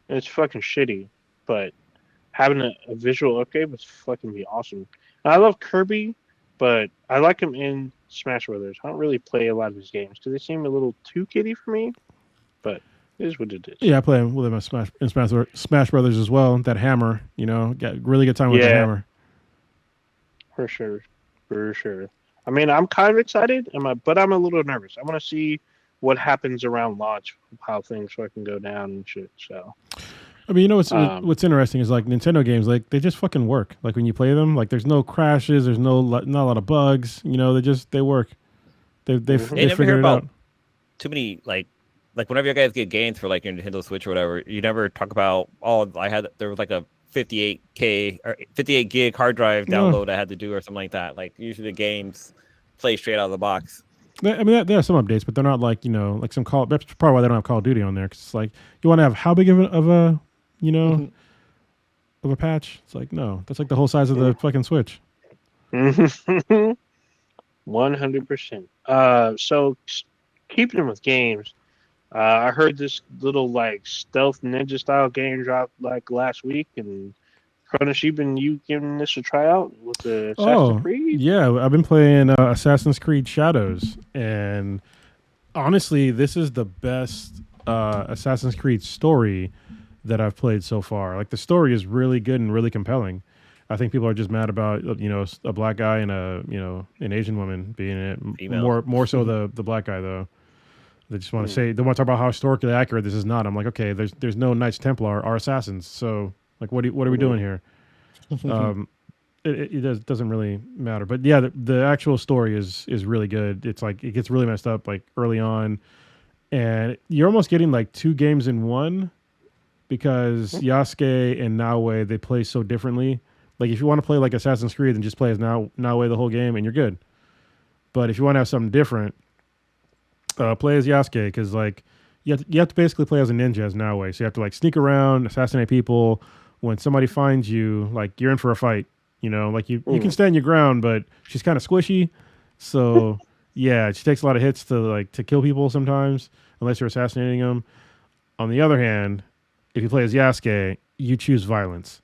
Speaker 1: It's fucking shitty. But having a visual upgrade would fucking be awesome. And I love Kirby, but I like him in Smash Brothers. I don't really play a lot of his games because they seem a little too kiddie for me. But it is what it is.
Speaker 3: Yeah, I play with him in Smash Brothers as well. That hammer, got really good time with the hammer.
Speaker 1: For sure. I mean, I'm kind of excited, but I'm a little nervous. I want to see what happens around launch, how things fucking go down and shit. So,
Speaker 3: I mean, what's interesting is like Nintendo games, like they just fucking work. Like when you play them, like there's no crashes, there's not a lot of bugs. They work. They figure it out.
Speaker 2: Too many like whenever you guys get games for like your Nintendo Switch or whatever, you never talk about there was like a 58K or 58 gig hard drive download I had to do or something like that. Like usually the games play straight out of the box.
Speaker 3: I mean, there are some updates, but they're not like like some Call. That's probably why they don't have Call of Duty on there. Because it's like you want to have how big of a of a patch? It's like no, that's like the whole size of the fucking Switch.
Speaker 1: 100%. So keeping with games, I heard this little like stealth ninja style game dropped like last week, and Cronus, you giving this a try out with the Assassin's Creed?
Speaker 3: Yeah, I've been playing Assassin's Creed Shadows, and honestly, this is the best Assassin's Creed story that I've played so far. Like the story is really good and really compelling. I think people are just mad about a black guy and an Asian woman being in it.
Speaker 2: Female.
Speaker 3: More so the black guy though. They just want to say they want to talk about how historically accurate this is not. I'm like, okay, there's no Knights Templar or assassins, so like what are we doing here? It doesn't really matter. But yeah, the actual story is really good. It's like it gets really messed up like early on, and you're almost getting like two games in one because Yasuke and Naoe, they play so differently. Like if you want to play like Assassin's Creed, then just play as Naoe the whole game and you're good. But if you want to have something different, play as Yasuke because like you have to basically play as a ninja as Naoe. So you have to like sneak around, assassinate people. When somebody finds you, like you're in for a fight. Like you can stand your ground, but she's kind of squishy. So yeah, she takes a lot of hits to kill people sometimes, unless you're assassinating them. On the other hand, if you play as Yasuke, you choose violence.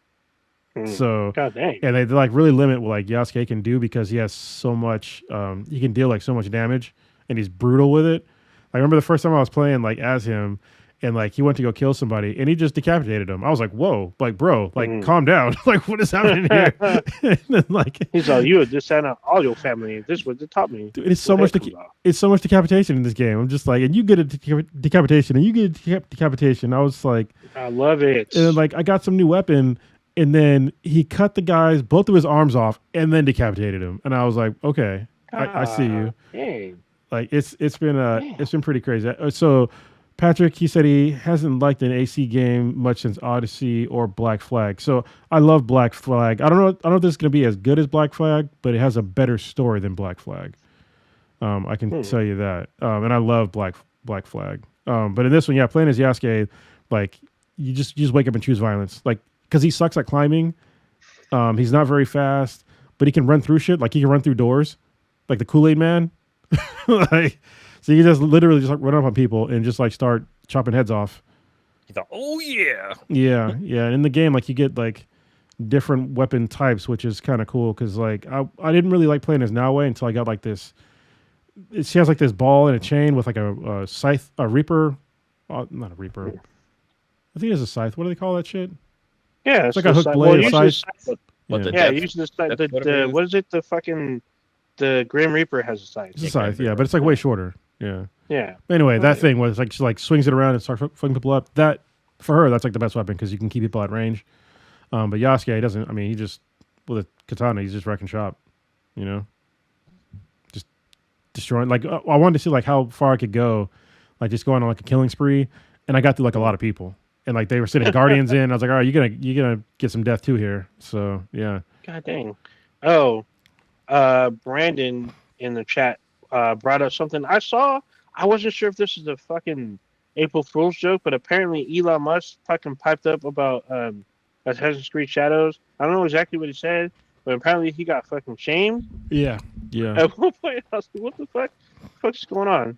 Speaker 3: So
Speaker 1: God dang.
Speaker 3: And they like really limit what like Yasuke can do because he has so much. He can deal like so much damage, and he's brutal with it. I remember the first time I was playing like as him. And like he went to go kill somebody, and he just decapitated him. I was like, "Whoa, like bro, like calm down. Like what is happening here?" And then, like
Speaker 1: he's like, "You would just send out all your family. This was the top me."
Speaker 3: Dude, it's so much decapitation in this game. I'm just like, and you get a decapitation, and you get a decapitation. I was like,
Speaker 1: I love it.
Speaker 3: And then, like I got some new weapon, and then he cut both of his arms off, and then decapitated him. And I was like, okay, I see you.
Speaker 1: Dang.
Speaker 3: Like it's been pretty crazy. So. Patrick, he said he hasn't liked an AC game much since Odyssey or Black Flag. So I love Black Flag. I don't know if this is going to be as good as Black Flag, but it has a better story than Black Flag. I can tell you that. And I love Black Flag. But in this one, yeah, playing as Yasuke, like you just wake up and choose violence. Like because he sucks at climbing. He's not very fast, but he can run through shit. Like he can run through doors, like the Kool-Aid Man. Like. So you just literally just like run up on people and just like start chopping heads off.
Speaker 2: He's like, oh yeah.
Speaker 3: Yeah. And in the game, like you get like different weapon types, which is kind of cool because like I didn't really like playing as Naoe until I got like this. She has like this ball and a chain with like a scythe, a reaper, not a reaper. I think it's a scythe. What do they call that shit?
Speaker 1: Yeah,
Speaker 3: it's like a hook blade, a scythe.
Speaker 1: Usually the what is it? The Grim Reaper has a scythe.
Speaker 3: It's a scythe, yeah, but it's like way shorter. Yeah.
Speaker 1: Yeah.
Speaker 3: Anyway, that thing was like she like swings it around and starts fucking people up. That for her, that's like the best weapon because you can keep people at range. But Yasuke, he doesn't. I mean, he just with a katana, he's just wrecking shop. Just destroying. Like I wanted to see like how far I could go, like just going on like a killing spree, and I got through like a lot of people, and like they were sitting guardians in. I was like, all right, you're gonna get some death too here. So yeah.
Speaker 1: God dang. Oh, Brandon in the chat brought up something I saw. I wasn't sure if this is a fucking April Fool's joke, but apparently Elon Musk fucking piped up about Assassin's Creed Shadows. I don't know exactly what he said, but apparently he got fucking shamed.
Speaker 3: Yeah.
Speaker 1: At one point, I was like, what the fuck? What the fuck is going on?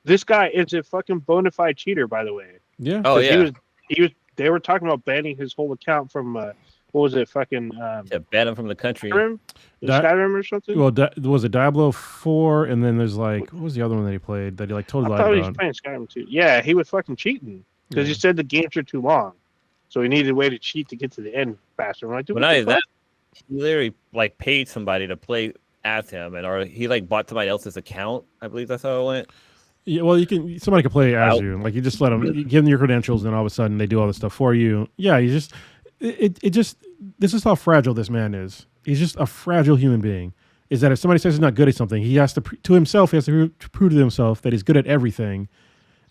Speaker 1: This guy is a fucking bona fide cheater, by the way.
Speaker 3: Yeah.
Speaker 2: Oh yeah.
Speaker 1: He was. They were talking about banning his whole account from what was it? Fucking
Speaker 2: ban him from the country.
Speaker 1: Skyrim or something.
Speaker 3: Well, was it Diablo 4, and then there's like what was the other one that he played that he like totally
Speaker 1: I
Speaker 3: lied
Speaker 1: thought he
Speaker 3: about?
Speaker 1: was playing Skyrim too. Yeah, he was fucking cheating because he said the games are too long, so he needed a way to cheat to get to the end faster. I'm like, dude,
Speaker 2: But not that, he literally like paid somebody to play as him, or he like bought somebody else's account. I believe that's how it went.
Speaker 3: Yeah, well, somebody can play as you. Like you just let them, you give them your credentials, and all of a sudden they do all this stuff for you. Yeah, this is how fragile this man is. He's just a fragile human being. Is that if somebody says he's not good at something, he has to himself, he has to prove to himself that he's good at everything.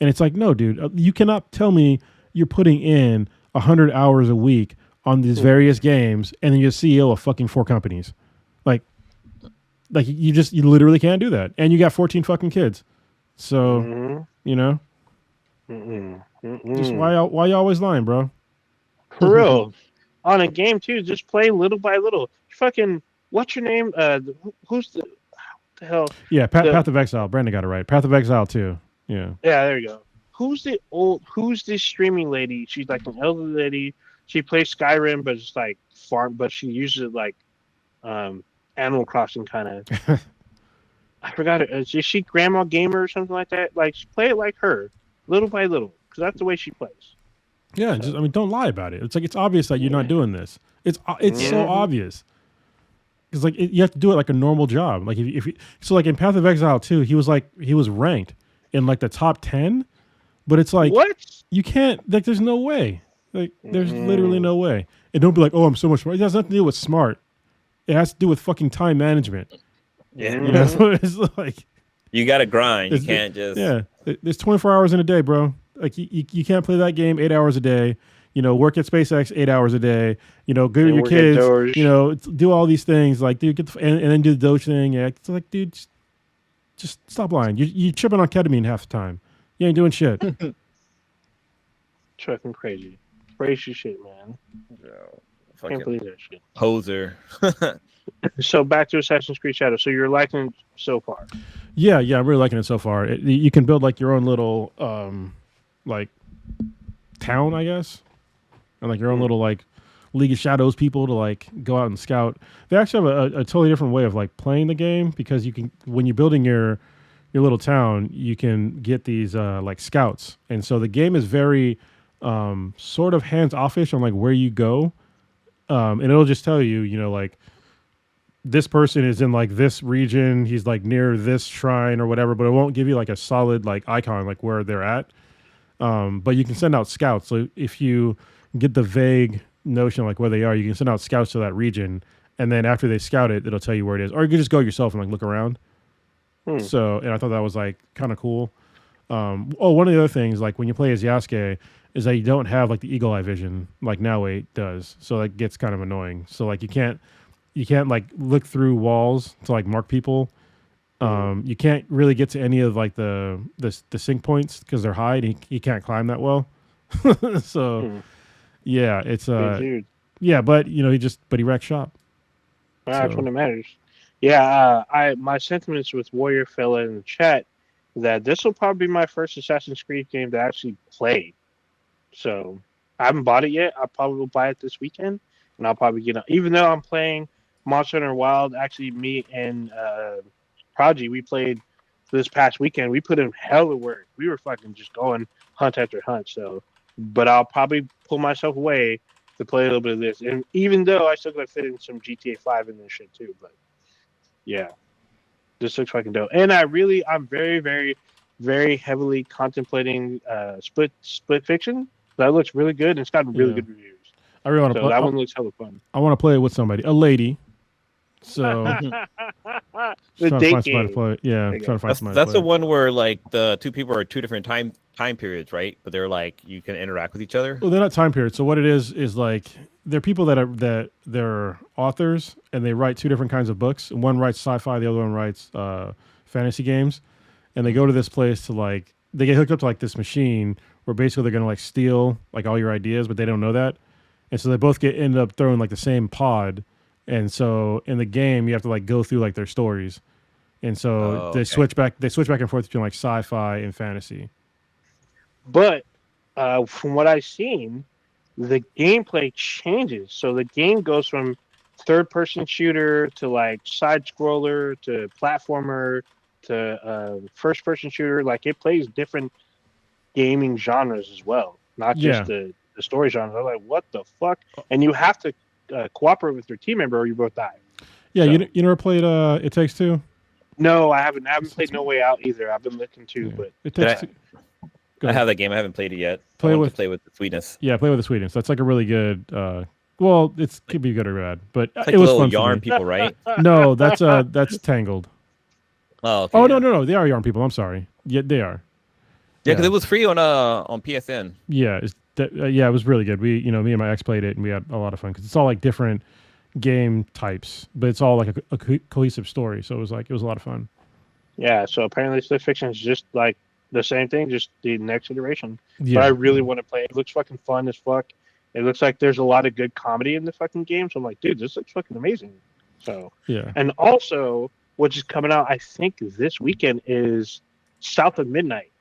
Speaker 3: And it's like, no, dude, you cannot tell me you're putting in 100 hours a week on these various games, and then you're CEO of fucking 4 companies. Like you literally can't do that, and you got 14 fucking kids. So, you know, just why you always lying, bro?
Speaker 1: For real. On a game too, just play little by little. Fucking, what's your name? Who's what the hell?
Speaker 3: Yeah, Path of Exile. Brandon got it right. Path of Exile too. Yeah.
Speaker 1: Yeah, there you go. Who's this streaming lady? She's like an elderly lady. She plays Skyrim, but it's like farm, but she uses it like Animal Crossing kind of. I forgot it. Is she Grandma Gamer or something like that? Like, play it like her, little by little, because that's the way she plays.
Speaker 3: Yeah, don't lie about it. It's like it's obvious that you're not doing this. It's so obvious. Because like you have to do it like a normal job. Like if so like in Path of Exile 2, he was ranked in like the top 10, but it's like
Speaker 1: what?
Speaker 3: You can't, like there's no way. Like there's literally no way. And don't be like, oh, I'm so much smart. It has nothing to do with smart. It has to do with fucking time management.
Speaker 2: Yeah,
Speaker 3: you know, so it's like
Speaker 2: you got to grind. You can't just
Speaker 3: There's 24 hours in a day, bro. Like you can't play that game 8 hours a day. You know, work at SpaceX 8 hours a day. You know, go to your kids. You know, do all these things. Like, dude, and then do the Doge thing. Yeah, it's like, dude, just stop lying. You're tripping on ketamine half the time. You ain't doing shit.
Speaker 1: Fucking crazy shit, man.
Speaker 2: I
Speaker 1: can't believe that shit.
Speaker 2: Poser.
Speaker 1: So back to Assassin's Creed Shadows. So you're liking it so far?
Speaker 3: Yeah, I'm really liking it so far. You can build like your own little like town, I guess, and like your own little like League of Shadows people to like go out and scout. They actually have a totally different way of like playing the game, because you can, when you're building your little town, you can get these like scouts, and so the game is very sort of hands offish on like where you go, and it'll just tell you, you know, like this person is in like this region, he's like near this shrine or whatever, but it won't give you like a solid like icon like where they're at. But you can send out scouts. So if you get the vague notion of like where they are, you can send out scouts to that region, and then after they scout it, it'll tell you where it is. Or you can just go yourself and like look around. So, and I thought that was like kind of cool. One of the other things, like when you play as Yasuke, is that you don't have like the eagle eye vision like Now 8 does. So that gets kind of annoying. So like you can't like look through walls to like mark people. You can't really get to any of like the sync points because they're high, and he can't climb that well. So yeah, it's yeah, but you know, he wrecked shop.
Speaker 1: That's when it matters. Yeah, my sentiments with Warrior Fella in the chat that this will probably be my first Assassin's Creed game to actually play. So I haven't bought it yet. I'll probably buy it this weekend, and I'll probably get it. Even though I'm playing Monster Hunter Wild, actually me and Prodigy, we played this past weekend. We put in hell of work. We were fucking just going hunt after hunt. So, but I'll probably pull myself away to play a little bit of this. And even though I still got to fit in some GTA 5 in this shit too, but yeah, this looks fucking dope. And I'm very, very, very heavily contemplating Split Fiction. That looks really good, and it's got really good reviews.
Speaker 3: I really want to play
Speaker 1: that one. Looks hella fun.
Speaker 3: I want to play it with somebody, a lady, So
Speaker 1: the
Speaker 3: trying to
Speaker 1: date
Speaker 3: find somebody to
Speaker 1: game.
Speaker 3: play. Yeah,
Speaker 1: There you
Speaker 3: trying
Speaker 1: go.
Speaker 3: to find somebody to
Speaker 2: That's
Speaker 3: play.
Speaker 2: the one where like the two people are two different time periods, right? But they're like you can interact with each other.
Speaker 3: Well, they're not time periods. So what it is like they're people that they're authors and they write two different kinds of books. And one writes sci-fi, the other one writes fantasy games. And they go to this place to like they get hooked up to like this machine where basically they're gonna like steal like all your ideas, but they don't know that. And so they both end up throwing like the same pod. And so in the game you have to like go through like their stories. And so
Speaker 2: Oh,
Speaker 3: they
Speaker 2: okay.
Speaker 3: switch back and forth between like sci-fi and fantasy.
Speaker 1: But from what I've seen, the gameplay changes. So the game goes from third-person shooter to like side scroller to platformer to first-person shooter. Like it plays different gaming genres as well, not
Speaker 3: Yeah.
Speaker 1: just the story genre. I'm like, what the fuck? And you have to cooperate with your team member, or you both die.
Speaker 3: Yeah,
Speaker 1: So-
Speaker 3: you never played It Takes Two?
Speaker 1: No, I haven't. I haven't played No Way Out either. I've been looking to,
Speaker 3: Yeah.
Speaker 1: but
Speaker 3: It
Speaker 2: Did
Speaker 3: Takes
Speaker 2: I-
Speaker 3: Two. Go
Speaker 2: I
Speaker 3: ahead.
Speaker 2: have that game. I haven't played it yet.
Speaker 3: Play
Speaker 2: I want
Speaker 3: with-
Speaker 2: to play with the sweetness.
Speaker 3: Yeah, play with the Sweden. So that's like a really good. Well, it could be good or bad, but
Speaker 2: It's like
Speaker 3: it was
Speaker 2: little
Speaker 3: fun
Speaker 2: yarn
Speaker 3: for me.
Speaker 2: people, right?
Speaker 3: No, that's Tangled.
Speaker 2: Oh, okay,
Speaker 3: Oh
Speaker 2: yeah.
Speaker 3: no, they are yarn people. I'm sorry. Yeah, they are.
Speaker 2: Yeah, because it was free on PSN.
Speaker 3: Yeah, yeah, it was really good. Me and my ex played it, and we had a lot of fun because it's all like different game types, but it's all like a cohesive story. So it was a lot of fun.
Speaker 1: yeah. So apparently, Split Fiction is just like the same thing, just the next iteration.
Speaker 3: Yeah,
Speaker 1: But I really want to play it. It looks fucking fun as fuck. It looks like there's a lot of good comedy in the fucking game. So I'm like, dude, this looks fucking amazing. So,
Speaker 3: yeah.
Speaker 1: and also, which is coming out, I think this weekend is South of Midnight,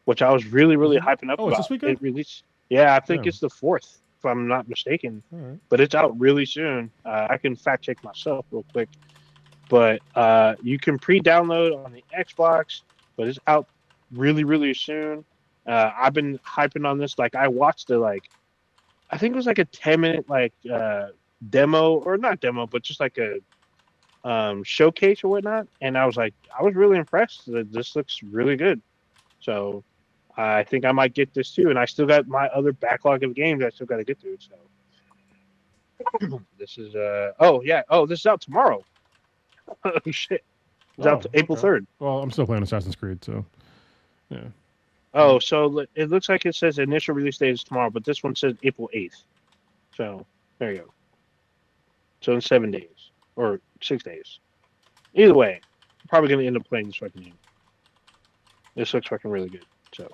Speaker 1: which I was really, really hyping up
Speaker 3: Oh,
Speaker 1: about.
Speaker 3: it's this weekend?
Speaker 1: It released. Yeah, I think
Speaker 3: Yeah.
Speaker 1: it's the 4th, if I'm not mistaken.
Speaker 3: All right.
Speaker 1: But it's out really soon. I can fact check myself real quick. But you can pre-download on the Xbox, but it's out really, really soon. I've been hyping on this. Like I watched I think it was like a 10-minute demo, or not demo, but just like a showcase or whatnot. And I was really impressed. This looks really good. So I think I might get this too. And I still got my other backlog of games I still got to get through. So this is this is out tomorrow. Oh shit! It's out April 3rd.
Speaker 3: Well, I'm still playing Assassin's Creed, so yeah.
Speaker 1: Oh, so it looks like it says initial release date is tomorrow, but this one says April 8th. So there you go. So in 7 days or 6 days. Either way, I'm probably gonna end up playing this fucking game. This looks fucking really good. So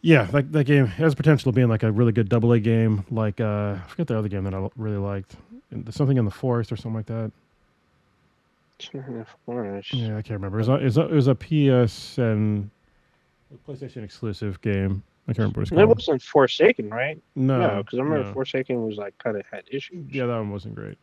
Speaker 3: Yeah, that game has potential of being like a really good AA game. Like I forget the other game that I really liked. Something in the Forest or something like that. Yeah, I can't remember. It was a PSN PlayStation exclusive game. I can't remember what it's
Speaker 1: It
Speaker 3: called.
Speaker 1: wasn't Forsaken, right?
Speaker 3: No,
Speaker 1: because I remember
Speaker 3: no.
Speaker 1: Forsaken was like kind of had issues.
Speaker 3: Yeah, that one wasn't great.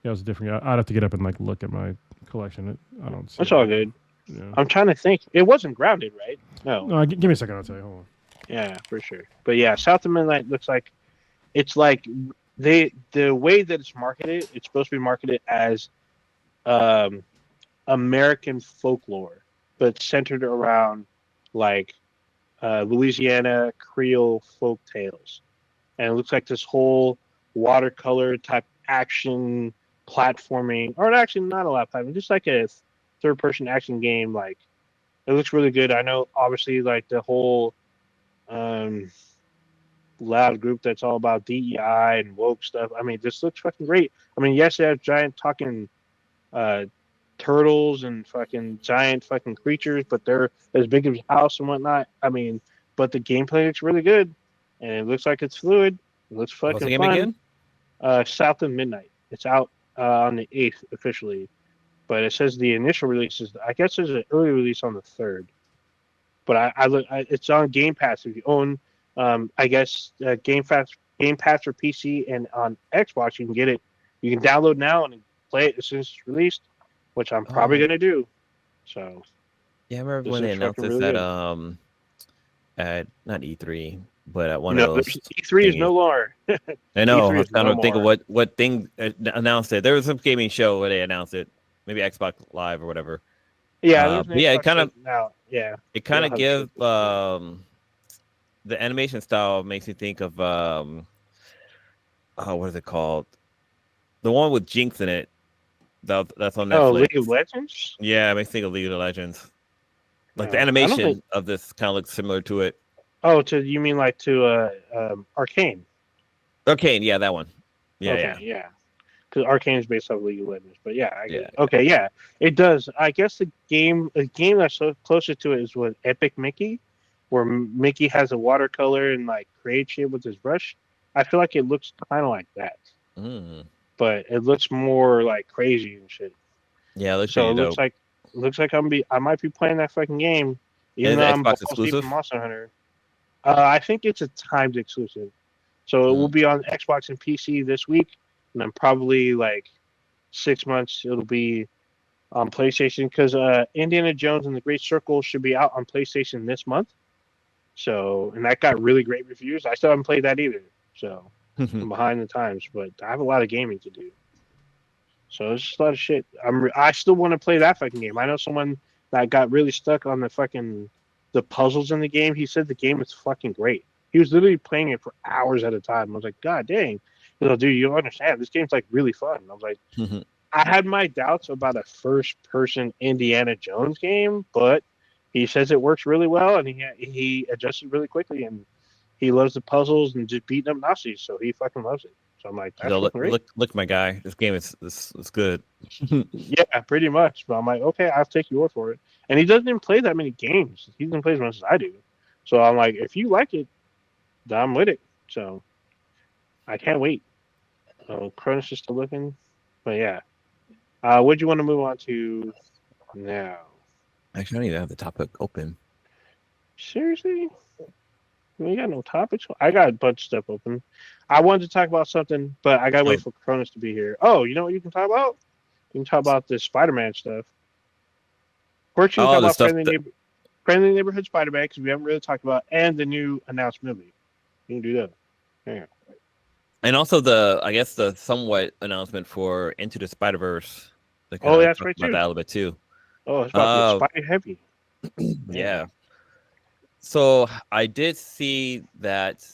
Speaker 3: Yeah, it was different. I'd have to get up and like look at my collection. I don't see
Speaker 1: That's
Speaker 3: it.
Speaker 1: all good.
Speaker 3: Yeah.
Speaker 1: I'm trying to think. It wasn't Grounded, right? No.
Speaker 3: No, give me a second. I'll tell you. Hold on.
Speaker 1: Yeah, for sure. But yeah, South of Midnight looks like it's like the way that it's marketed. It's supposed to be marketed as American folklore, but centered around like Louisiana Creole folk tales. And it looks like this whole watercolor type action platforming, or actually not a lot of platforming, just like a third-person action game. Like it looks really good. I know, obviously, like the whole loud group that's all about DEI and woke stuff. I mean, this looks fucking great. I mean, yes, they have giant talking turtles and fucking giant fucking creatures, but they're as big as a house and whatnot. I mean, but the gameplay looks really good, and it looks like it's fluid. It looks
Speaker 2: What's the
Speaker 1: fucking
Speaker 2: game
Speaker 1: fun.
Speaker 2: again?
Speaker 1: South of Midnight. It's out on the 8th officially, but it says the initial release is, I guess there's an early release on the 3rd. But it's on Game Pass if you own, I guess Game Pass for PC and on Xbox you can get it. You can download now and play it as soon as it's released, which I'm probably gonna do. So
Speaker 2: Yeah, I remember
Speaker 1: This
Speaker 2: when they
Speaker 1: looks
Speaker 2: announced
Speaker 1: fucking
Speaker 2: this
Speaker 1: really
Speaker 2: at not E3, but at one
Speaker 1: no,
Speaker 2: of those.
Speaker 1: E3 is
Speaker 2: thingies.
Speaker 1: no longer.
Speaker 2: I know. I
Speaker 1: E3
Speaker 2: was
Speaker 1: is
Speaker 2: trying
Speaker 1: no
Speaker 2: to think of
Speaker 1: more.
Speaker 2: what thing announced it. There was some gaming show where they announced it, maybe Xbox Live or whatever.
Speaker 1: Yeah, there's an
Speaker 2: but yeah, it
Speaker 1: Xbox
Speaker 2: kind of
Speaker 1: now. Yeah,
Speaker 2: it kind
Speaker 1: They'll
Speaker 2: of
Speaker 1: have
Speaker 2: gives
Speaker 1: shit.
Speaker 2: the animation style makes me think of what is it called? The one with Jinx in it. That's on
Speaker 1: Oh,
Speaker 2: Netflix.
Speaker 1: League of Legends.
Speaker 2: Yeah, it makes me think of League of Legends. Like the
Speaker 1: I don't
Speaker 2: animation
Speaker 1: think.
Speaker 2: of this kind of looks similar to it.
Speaker 1: Oh, you mean like to Arcane?
Speaker 2: Arcane, yeah, that one. Yeah,
Speaker 1: Okay, yeah. Because Arcane is based off League of Legends, but yeah, I get
Speaker 2: yeah.
Speaker 1: it. Okay, yeah, it does. I guess the game that's so closest to it is with Epic Mickey, where Mickey has a watercolor and like creates shit with his brush. I feel like it looks kind of like that, but it looks more like crazy and shit.
Speaker 2: Yeah, it looks
Speaker 1: So
Speaker 2: pretty
Speaker 1: it
Speaker 2: dope.
Speaker 1: looks like I might be playing that fucking game, even
Speaker 2: And
Speaker 1: though
Speaker 2: it's
Speaker 1: I'm
Speaker 2: Xbox
Speaker 1: balls deep in
Speaker 2: exclusive.
Speaker 1: Monster Hunter. I think it's a timed exclusive, so it will be on Xbox and PC this week, and then probably like 6 months it'll be on PlayStation because Indiana Jones and the Great Circle should be out on PlayStation this month. So, and that got really great reviews. I still haven't played that either, so I'm behind the times. But I have a lot of gaming to do, so it's just a lot of shit. I still want to play that fucking game. I know someone that got really stuck on the puzzles in the game. He said the game is fucking great. He was literally playing it for hours at a time. I was like, God dang, dude, you don't understand. This game's like really fun. I was like. I had my doubts about a first-person Indiana Jones game, but he says it works really well, and he adjusted really quickly, and he loves the puzzles and just beating up Nazis, so he fucking loves it. So I'm like, that's great.
Speaker 2: Look, my guy, this game is good.
Speaker 1: Yeah, pretty much. But I'm like, okay, I'll take your word for it. And he doesn't even play that many games. He doesn't play as much as I do. So I'm like, if you like it, then I'm with it. So I can't wait. So Cronus is still looking, but yeah. What do you want to move on to now?
Speaker 2: Actually, I don't even have the topic open.
Speaker 1: Seriously? We got no topics? I got a bunch of stuff open. I wanted to talk about something, but I got to wait for Cronus to be here. Oh, you know what you can talk about? You can talk about the Spider-Man stuff. We're talk about Friendly Neighborhood Spider-Man because we haven't really talked about, and the new announced movie. You can do that. Yeah.
Speaker 2: And also I guess the somewhat announcement for Into the Spider-Verse.
Speaker 1: Oh, that's right,
Speaker 2: too. About that a little bit too.
Speaker 1: Oh, it's about to be Spidey heavy.
Speaker 2: Yeah. So I did see that.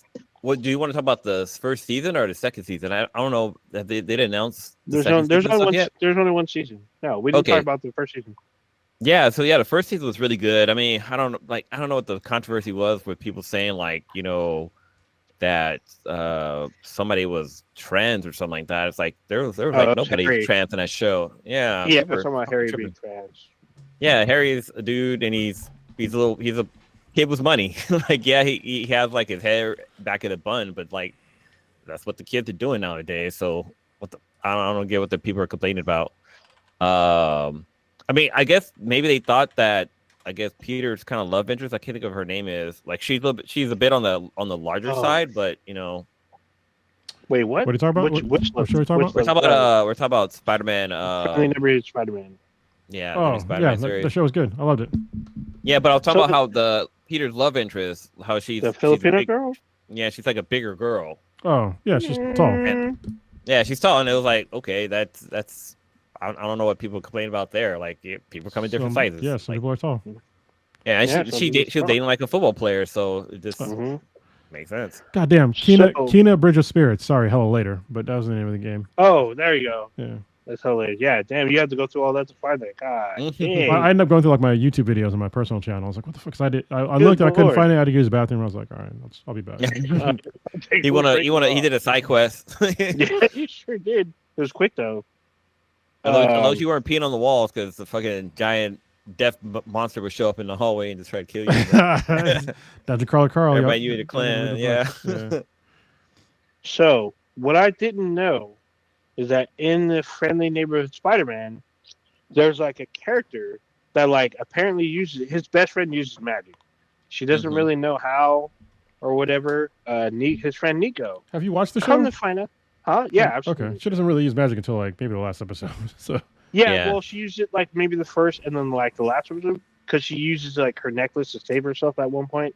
Speaker 2: What do you want to talk about, the first season or the second season? I don't know. They didn't announce.
Speaker 1: There's only one season. No, we didn't talk about the first season.
Speaker 2: Yeah, so the first season was really good. I mean, I don't know what the controversy was with people saying that somebody was trans or something like that. It's like there was like nobody trans in that show. Yeah.
Speaker 1: Yeah, but talking about Harry being trans.
Speaker 2: Yeah, Harry's a dude, and he's a kid with money. Like, yeah, he has like his hair back in a bun, but like that's what the kids are doing nowadays. So I don't get what the people are complaining about. I mean, I guess maybe they thought that. I guess Peter's kind of love interest. I can't think of her name is. Like she's a bit on the larger side, but you know.
Speaker 1: Wait, what?
Speaker 3: What are you talking about?
Speaker 2: Which show are we talking about? We're talking about Spider-Man.
Speaker 1: Friendly Neighborhood Spider-Man.
Speaker 2: Yeah.
Speaker 3: Oh,
Speaker 2: Spider-Man
Speaker 3: yeah. The show was good. I loved it.
Speaker 2: Yeah, but I'll talk about how the Peter's love interest, how she's
Speaker 1: the Filipino girl.
Speaker 2: Yeah, she's like a bigger girl.
Speaker 3: Oh, yeah, she's tall.
Speaker 2: And, yeah, she's tall, and it was like, okay, that's. I don't know what people complain about there. Like people come in different sizes.
Speaker 3: Yeah, some people are tall.
Speaker 2: Yeah, and she was dating like a football player, so it just makes sense.
Speaker 3: Goddamn, Kena Bridge of Spirits. Sorry, Hello Later, but that was the name of the game.
Speaker 1: Oh, there you go.
Speaker 3: Yeah,
Speaker 1: that's hilarious. Yeah, damn, you had to go through all that to find that. God,
Speaker 3: I ended up going through like my YouTube videos on my personal channel. I was like, what the fuck? I looked, I couldn't find it. I had to use the bathroom. I was like, all right, I'll be back.
Speaker 2: He did a side quest.
Speaker 1: Yeah, he sure did. It was quick though.
Speaker 2: Unless you weren't peeing on the walls because the fucking giant death monster would show up in the hallway and just try to kill you.
Speaker 3: Dr. Carl.
Speaker 2: Everybody you in the clan, yeah.
Speaker 1: So what I didn't know is that in the Friendly Neighborhood Spider-Man, there's like a character that like apparently his best friend uses magic. She doesn't really know how or whatever. His friend Nico.
Speaker 3: Have you watched the show?
Speaker 1: Come to find out. Huh? Yeah, absolutely.
Speaker 3: Okay. She doesn't really use magic until like maybe the last episode. So
Speaker 1: yeah, well, she used it like maybe the first and then like the last episode because she uses like her necklace to save herself at one point.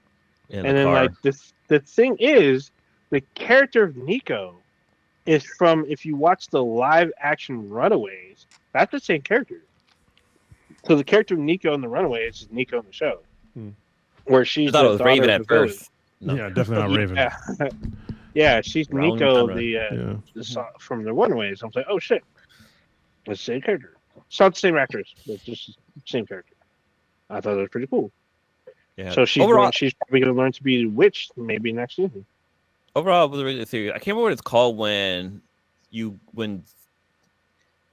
Speaker 1: And then like the thing is, the character of Nico is from, if you watch the live action Runaways, that's the same character. So the character of Nico in the Runaways is Nico in the show, where she's.
Speaker 2: I thought it was Raven at first.
Speaker 3: No. Yeah, definitely not Raven.
Speaker 1: Yeah. Yeah, she's Nico, from the Runaways. I was like, oh shit. It's the same character. It's not the same actress, but just the same character. I thought that was pretty cool.
Speaker 2: Yeah.
Speaker 1: So she's
Speaker 2: overall,
Speaker 1: she's probably going to learn to be a witch maybe next season.
Speaker 2: overall, it was a really good series. I can't remember what it's called when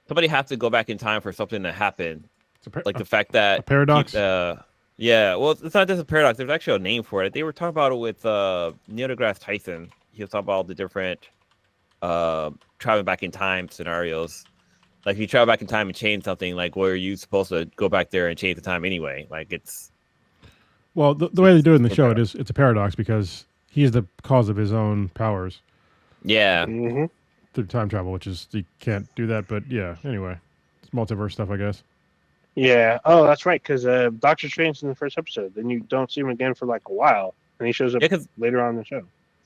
Speaker 2: somebody has to go back in time for something to happen. Like the fact that
Speaker 3: a paradox.
Speaker 2: Yeah, well, it's not just a paradox. There's actually a name for it. They were talking about it with Neil deGrasse Tyson. He was talking about all the different traveling back in time scenarios. Like if you travel back in time and change something, like where are you supposed to go back there and change the time anyway? Like it's
Speaker 3: well, the way they do it in the show, it's a paradox because he is the cause of his own powers.
Speaker 2: Yeah.
Speaker 1: Mm-hmm.
Speaker 3: Through time travel, which is you can't do that. But yeah, anyway, it's multiverse stuff, I guess.
Speaker 1: Yeah. Oh, that's right. Because Doctor Strange in the first episode, then you don't see him again for like a while, and he shows up later on in the show.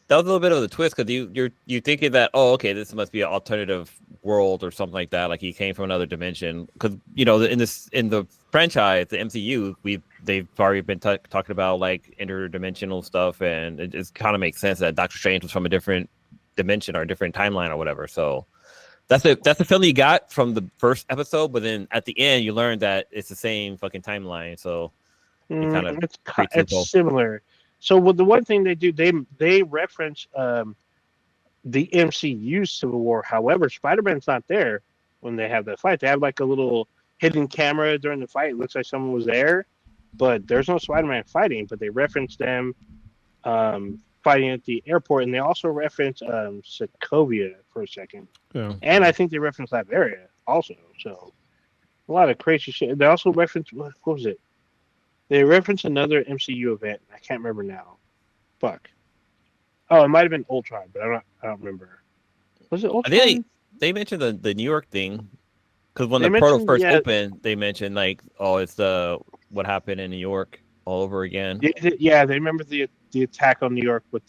Speaker 2: That was a little bit of the twist because you're thinking that this must be an alternative world or something like that. Like he came from another dimension because in the franchise, the MCU, they've already been talking about like interdimensional stuff, and it just kind of makes sense that Doctor Strange was from a different dimension or a different timeline or whatever. So that's the feeling you got from the first episode, but then at the end you learn that it's the same fucking timeline. So
Speaker 1: it's similar. So the one thing they do, they reference the MCU Civil War. However, Spider-Man's not there when they have that fight. They have like a little hidden camera during the fight. It looks like someone was there, but there's no Spider-Man fighting. But they reference them fighting at the airport, and they also reference Sokovia for a second.
Speaker 3: Yeah.
Speaker 1: And I think they reference that area also. So a lot of crazy shit. They also reference what was it? They reference another MCU event. I can't remember now. Fuck. Oh, it might have been Ultron, but I don't remember. Was it Ultron?
Speaker 2: I think they mentioned the New York thing because when the portal first opened, they mentioned like, it's what happened in New York all over again.
Speaker 1: Yeah, they remember the attack on New York with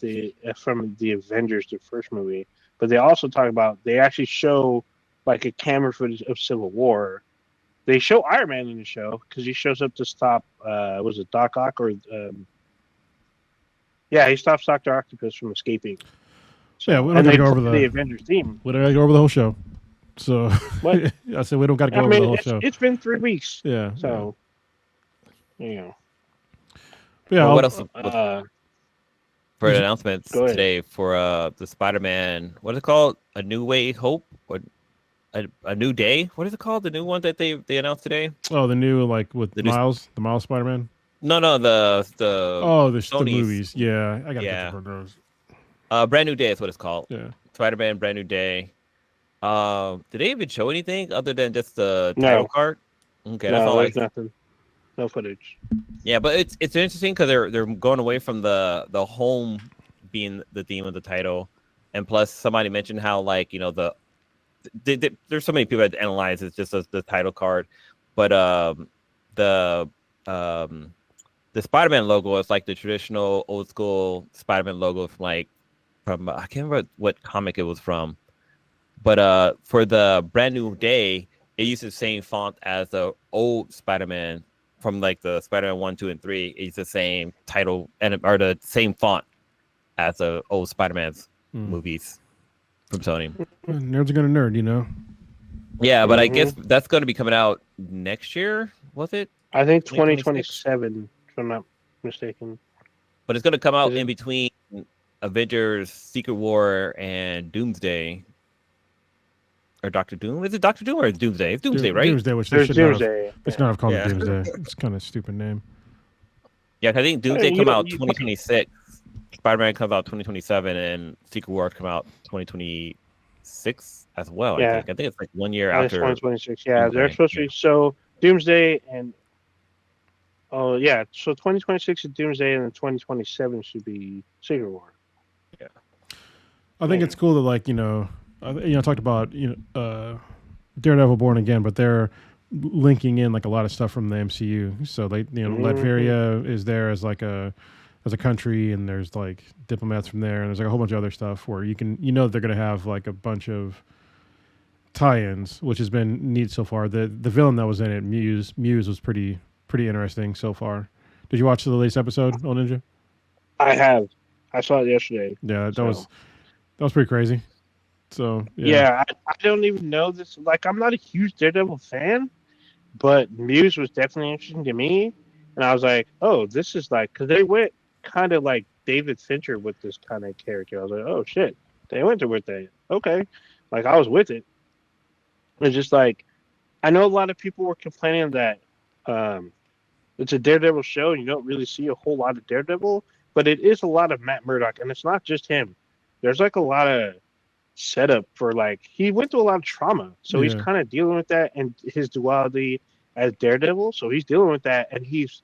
Speaker 1: from the Avengers, the first movie. But they also talk about they actually show like a camera footage of Civil War. They show Iron Man in the show because he shows up to stop. Was it Doc Ock or? He stops Dr. Octopus from escaping.
Speaker 3: So, yeah, we don't got to go over
Speaker 1: the Avengers theme.
Speaker 3: We don't got to go over the whole show. So
Speaker 1: what?
Speaker 3: I said we don't got to go over the whole show.
Speaker 1: It's been 3 weeks.
Speaker 3: Yeah.
Speaker 1: So
Speaker 3: yeah.
Speaker 2: Well, what else? For announcements today for the Spider-Man, what is it called? A New Way Hope or a New Day? What is it called? The new one that they announced today?
Speaker 3: Oh, the new with the Miles Spider-Man.
Speaker 2: No, the
Speaker 3: the movies. Yeah, I got to for those.
Speaker 2: Brand New Day is what it's called.
Speaker 3: Yeah,
Speaker 2: Spider-Man Brand New Day. Did they even show anything other than just the title card? Okay, that's all.
Speaker 1: There's nothing. No footage.
Speaker 2: Yeah, but it's interesting because they're going away from the home being the theme of the title, and plus somebody mentioned how like there's so many people that analyze it's just the title card, but the Spider-Man logo is like the traditional old school Spider-Man logo from I can't remember what comic it was from, but for the Brand New Day it uses the same font as the old Spider-Man. From like the Spider-Man 1, 2, and 3, it's the same title or the same font as the old Spider-Man's movies from Sony.
Speaker 3: Nerds are gonna nerd,
Speaker 2: Yeah, but I guess that's going to be coming out next year. Was it?
Speaker 1: I think 2027, if I'm not mistaken.
Speaker 2: But it's going to come out in between Avengers: Secret War and Doomsday. Or Doctor Doom? Is it Doctor Doom or is it Doomsday? It's Doomsday, right?
Speaker 3: Doomsday, which they should not have called it Doomsday. It's kind of a stupid name.
Speaker 2: Yeah, I think Doomsday come out 2026. Spider-Man comes out 2027, and Secret War come out 2026 as well.
Speaker 1: Yeah.
Speaker 2: I think it's like 1 year after.
Speaker 1: 2026. Yeah, they're supposed to be so Doomsday and so 2026 is Doomsday, and then 2027 should be Secret War.
Speaker 2: Yeah,
Speaker 3: I think it's cool that I talked about Daredevil Born Again, but they're linking in like a lot of stuff from the MCU. So Latveria is there as like a country, and there's like diplomats from there, and there's like a whole bunch of other stuff where you can they're gonna have like a bunch of tie-ins, which has been neat so far. The villain that was in it, Muse was pretty interesting so far. Did you watch the latest episode, O Ninja?
Speaker 1: I have. I saw it yesterday.
Speaker 3: Yeah, that was pretty crazy. So
Speaker 1: Yeah, I don't even know this. Like, I'm not a huge Daredevil fan, but Muse was definitely interesting to me. And I was like, oh, this is like, because they went kind of like David Fincher with this kind of character. I was like, oh shit, they went to with that. Okay, like I was with it. It's just like I know a lot of people were complaining that um, it's a Daredevil show and you don't really see a whole lot of Daredevil, but it is a lot of Matt Murdock, and it's not just him. There's like a lot of setup for like he went through a lot of trauma, so he's
Speaker 3: Yeah.
Speaker 1: kind of dealing with that and his duality as Daredevil. So he's dealing with that, and he's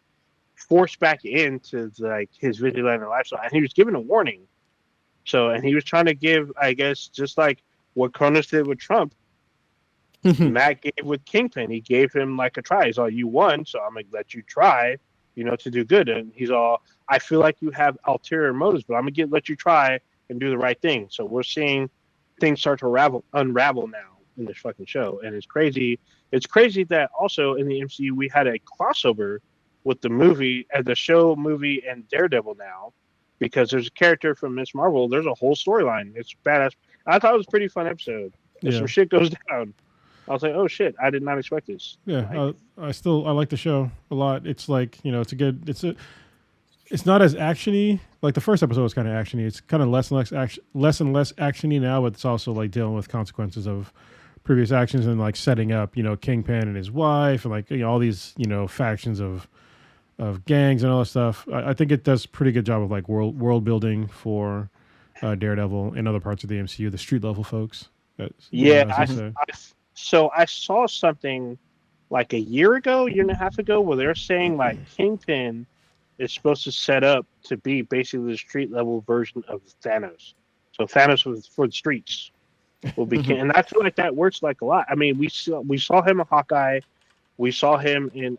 Speaker 1: forced back into like his vigilante lifestyle, and he was given a warning. So, and he was trying to give, I guess, just like what Cronus did with Trump, Matt gave with Kingpin. He gave him like a try. He's all, you won, so I'm gonna let you try, to do good. And he's all, I feel like you have ulterior motives, but I'm gonna let you try and do the right thing. So we're seeing things start to unravel now in this fucking show, and it's crazy. It's crazy that also in the MCU we had a crossover with the movie and the show movie and Daredevil now, because there's a character from Miss Marvel. There's a whole storyline. It's badass. I thought it was a pretty fun episode. And some shit goes down. I was like, oh shit, I did not expect this.
Speaker 3: Yeah, I like the show a lot. It's like, it's not as actiony. Like the first episode was kind of actiony. It's kind of less and less actiony now, but it's also like dealing with consequences of previous actions and like setting up, Kingpin and his wife and like all these, factions of gangs and all that stuff. I think it does a pretty good job of like world building for Daredevil and other parts of the MCU, the street level folks.
Speaker 1: So I saw something like a year and a half ago, where they're saying like Kingpin is supposed to set up to be basically the street level version of Thanos. So Thanos was for the streets will be, and I feel like that works like a lot. I mean, we saw him in Hawkeye, we saw him in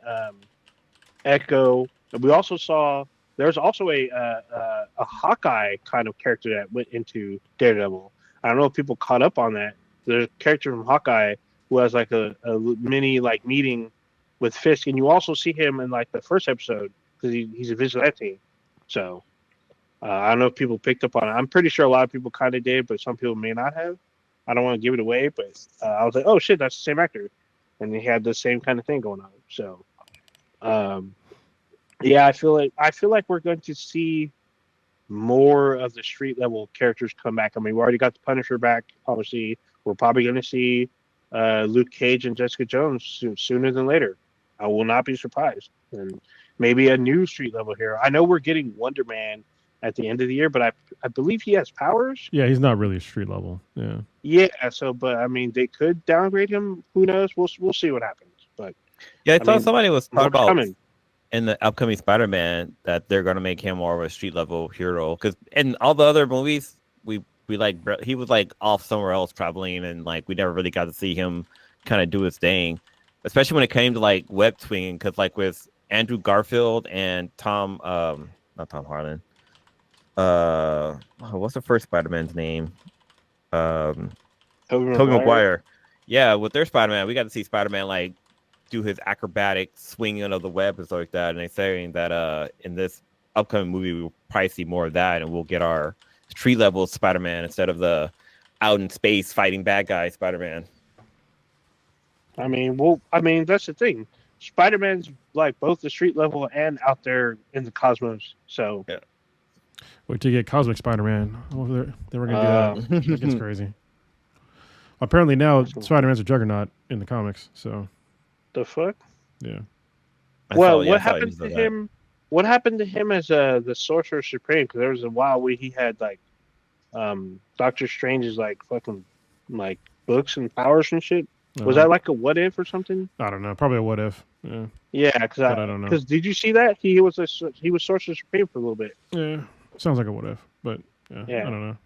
Speaker 1: Echo, and we also saw there's also a Hawkeye kind of character that went into Daredevil. I don't know if people caught up on that. There's a character from Hawkeye who has like a mini like meeting with Fisk, and you also see him in like the first episode because he's a vigilante. So I don't know if people picked up on it. I'm pretty sure a lot of people kind of did, but some people may not have. I don't want to give it away, but I was like, oh shit, that's the same actor, and he had the same kind of thing going on. So yeah, I feel like we're going to see more of the street level characters come back. I mean, we already got the Punisher back. Obviously, we're probably going to see Luke Cage and Jessica Jones sooner than later. I will not be surprised. And maybe a new street level hero. I know we're getting Wonder Man at the end of the year, but I believe he has powers.
Speaker 3: Yeah, he's not really a street level. Yeah.
Speaker 1: Yeah. So, but I mean, they could downgrade him. Who knows? We'll see what happens. But
Speaker 2: yeah, I thought somebody was talking about
Speaker 1: coming
Speaker 2: in the upcoming Spider-Man that they're going to make him more of a street level hero, because in all the other movies we like he was like off somewhere else traveling, and like we never really got to see him kind of do his thing, especially when it came to like web swinging, because like with Andrew Garfield and not Tom Harlan, what's the first Spider-Man's name? Tobey Maguire. Yeah, with their Spider-Man, we got to see Spider-Man like do his acrobatic swinging of the web and stuff like that. And they're saying that in this upcoming movie, we'll probably see more of that, and we'll get our street level Spider-Man instead of the out in space fighting bad guy Spider-Man.
Speaker 1: I mean, that's the thing. Spider-Man's like both the street level and out there in the cosmos. So
Speaker 2: yeah.
Speaker 3: Wait till you get Cosmic Spider-Man. They were gonna do that. That gets crazy. Apparently now Spider-Man's a juggernaut in the comics. So
Speaker 1: the fuck?
Speaker 3: Yeah.
Speaker 1: Well, what happened to him? What happened to him as the Sorcerer Supreme? Because there was a while where he had like Doctor Strange's like fucking like books and powers and shit. Was that like a what if or something?
Speaker 3: I don't know. Probably a what if. Yeah.
Speaker 1: Yeah, because I don't know. Because did you see that he was Sorcerer Supreme for a little bit?
Speaker 3: Yeah, sounds like a what if, but yeah. I don't know.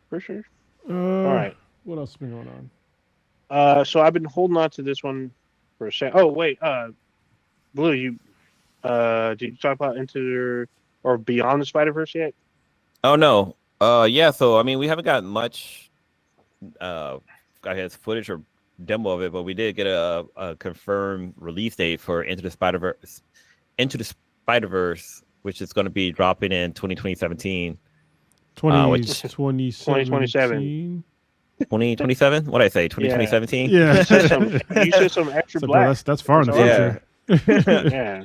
Speaker 1: For sure. All right.
Speaker 3: What else has been going on?
Speaker 1: So I've been holding on to this one for a second. Oh wait, Blue, did you talk about Into or Beyond the Spider-Verse yet?
Speaker 2: Oh no. Yeah. So I mean, we haven't gotten much, I guess, footage or demo of it, but we did get a confirmed release date for Into the Spider-Verse, which is going to be dropping in 2017.
Speaker 1: 2027.
Speaker 2: 2027. What did I say? 2017.
Speaker 3: Yeah.
Speaker 1: You said some extra
Speaker 3: So, bro,
Speaker 1: black.
Speaker 3: that's far in the
Speaker 1: That's
Speaker 3: future.
Speaker 1: Yeah.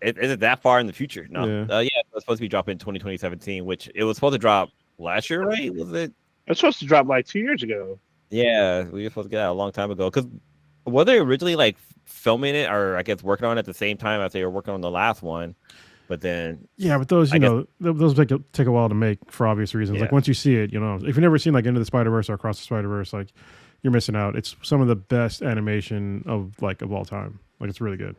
Speaker 2: Is it that far in the future? No.
Speaker 3: Yeah.
Speaker 2: Yeah, it was supposed to be dropping in 2017, which it was supposed to drop last year, right? Was it?
Speaker 1: It's supposed to drop like 2 years ago.
Speaker 2: Yeah, we were supposed to get that a long time ago. Because were they originally like filming it, or I guess working on it at the same time as they were working on the last one? But then,
Speaker 3: yeah, but those, those take a while to make for obvious reasons.
Speaker 2: Yeah.
Speaker 3: Like once you see it, if you've never seen like Into the Spider-Verse or Across the Spider-Verse, like you're missing out. It's some of the best animation of all time. Like it's really good.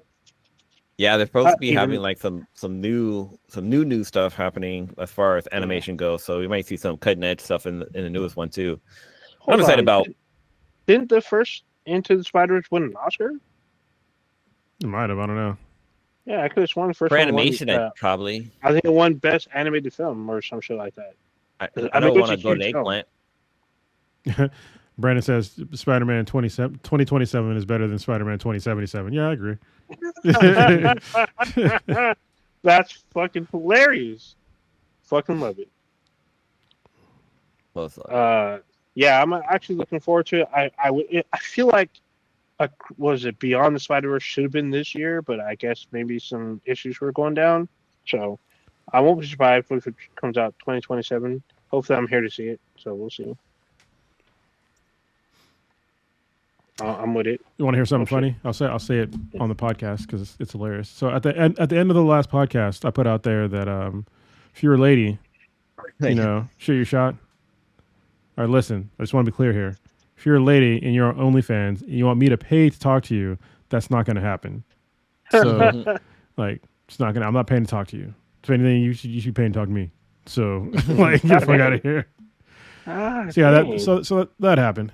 Speaker 2: yeah, they're supposed to be
Speaker 1: Even-
Speaker 2: having like some new stuff happening as far as animation goes. So we might see some cutting edge stuff in the newest one too. I'm excited about.
Speaker 1: Didn't the first Into the Spider-Verse win an Oscar?
Speaker 3: It might have. I don't know.
Speaker 1: Yeah, I could have sworn the first
Speaker 2: For
Speaker 1: one
Speaker 2: animation,
Speaker 1: won,
Speaker 2: probably.
Speaker 1: I think it won Best Animated Film or some shit like that.
Speaker 2: I don't want to go to
Speaker 1: huge film.
Speaker 2: Eggplant.
Speaker 3: Brandon says Spider-Man 2027 is better than Spider-Man 2077. Yeah, I agree.
Speaker 1: That's fucking hilarious. Fucking love it.
Speaker 2: Both.
Speaker 1: Yeah, I'm actually looking forward to it. I feel like was it Beyond the Spider-Verse should have been this year, but I guess maybe some issues were going down. So I won't be surprised if it comes out 2027. Hopefully, I'm here to see it. So we'll see. I'm with it.
Speaker 3: You want to hear something funny? I'll say it on the podcast because it's hilarious. So at the end of the last podcast, I put out there that if you're a lady, shoot your shot. All right, listen. I just want to be clear here. If you're a lady and you're on OnlyFans and you want me to pay to talk to you, that's not going to happen. So, it's not gonna. I'm not paying to talk to you. If anything, you should pay to talk to me. So, get the fuck out of here. So that happened.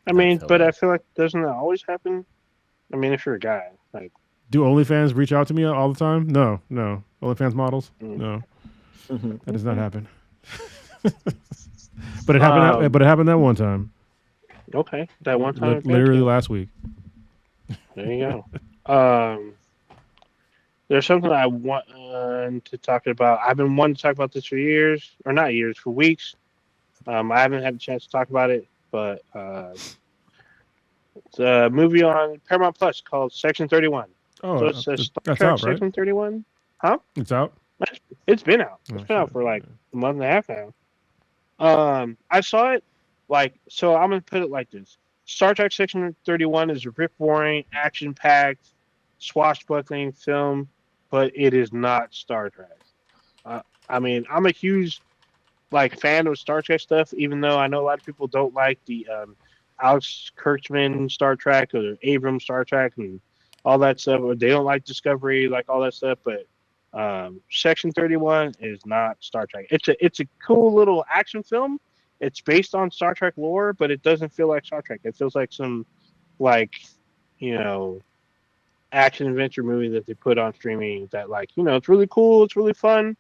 Speaker 1: I mean, but I feel like doesn't that always happen? I mean, if you're a guy,
Speaker 3: do OnlyFans reach out to me all the time? No. OnlyFans models? No, that does not happen. But it happened. But it happened that one time.
Speaker 1: Okay, that one time.
Speaker 3: Literally last week.
Speaker 1: There you go. There's something I want to talk about. I've been wanting to talk about this for years, or not years, for weeks. I haven't had a chance to talk about it, but it's a movie on Paramount Plus called Section 31.
Speaker 3: Oh,
Speaker 1: so it says
Speaker 3: that's out, right?
Speaker 1: Section 31. Huh?
Speaker 3: It's out.
Speaker 1: It's been out. It's been out for like a month and a half now. I saw it so I'm gonna put it like this. Star Trek Section 31 is a rip-roaring, action-packed, swashbuckling film, but it is not Star Trek. I mean, I'm a huge fan of Star Trek stuff, even though I know a lot of people don't like the Alex Kurtzman Star Trek or Abrams Star Trek and all that stuff, or they don't like Discovery, all that stuff, but Section 31 is not Star Trek. It's a cool little action film. It's based on Star Trek lore, but it doesn't feel like Star Trek. It feels like some action adventure movie that they put on streaming that it's really cool, it's really fun,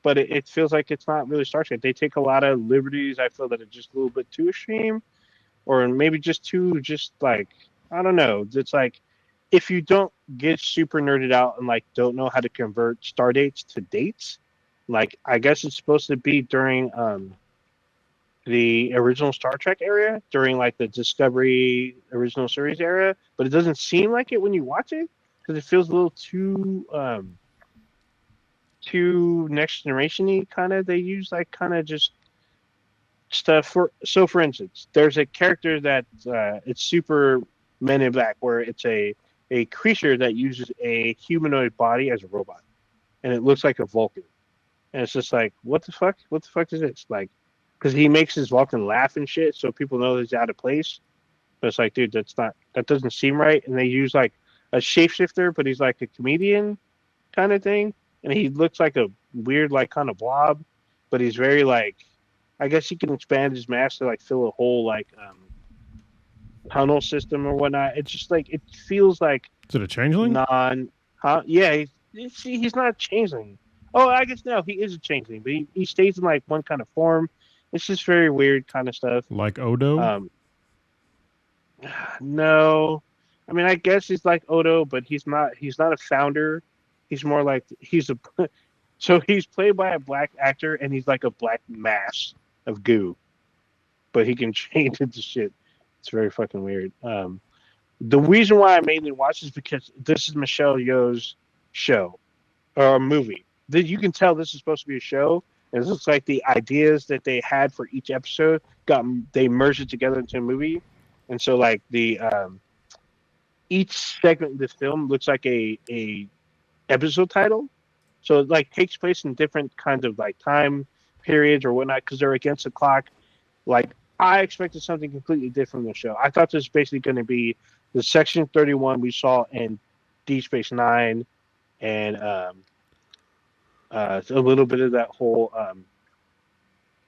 Speaker 1: but it feels like it's not really Star Trek. They take a lot of liberties. I feel that it's just a little bit too extreme, or maybe just too I don't know. It's if you don't get super nerded out and don't know how to convert star dates to dates, I guess it's supposed to be during the original Star Trek era, during the Discovery original series era, but it doesn't seem like it when you watch it because it feels a little too next generation-y kind of. They use kind of just stuff for instance, there's a character that it's super Men in Black, where it's a creature that uses a humanoid body as a robot, and it looks like a Vulcan, and it's just what the fuck is this? Because he makes his Vulcan laugh and shit, so people know he's out of place. But it's dude, that doesn't seem right. And they use a shapeshifter, but he's a comedian kind of thing, and he looks like a weird kind of blob, but he's very I guess he can expand his mass to fill a whole tunnel system or whatnot. It's just it feels
Speaker 3: Is it a changeling?
Speaker 1: Yeah, he's not a changeling. Oh, I guess no, he is a changeling, but he stays in one kind of form. It's just very weird kind of stuff.
Speaker 3: Like Odo?
Speaker 1: No, I mean I guess he's like Odo, but he's not a founder. He's more so he's played by a black actor, and he's a black mass of goo. but he can change into shit. It's very fucking weird. The reason why I mainly watch is because this is Michelle Yeoh's show or a movie. You can tell this is supposed to be a show. And it looks like the ideas that they had for each episode they merged it together into a movie. And so like the each segment of this film looks like a episode title. So it like takes place in different kinds of like time periods or whatnot because they're against the clock. Like I expected something completely different from the show. I thought this was basically going to be the Section 31 we saw in Deep Space Nine, and a little bit of that whole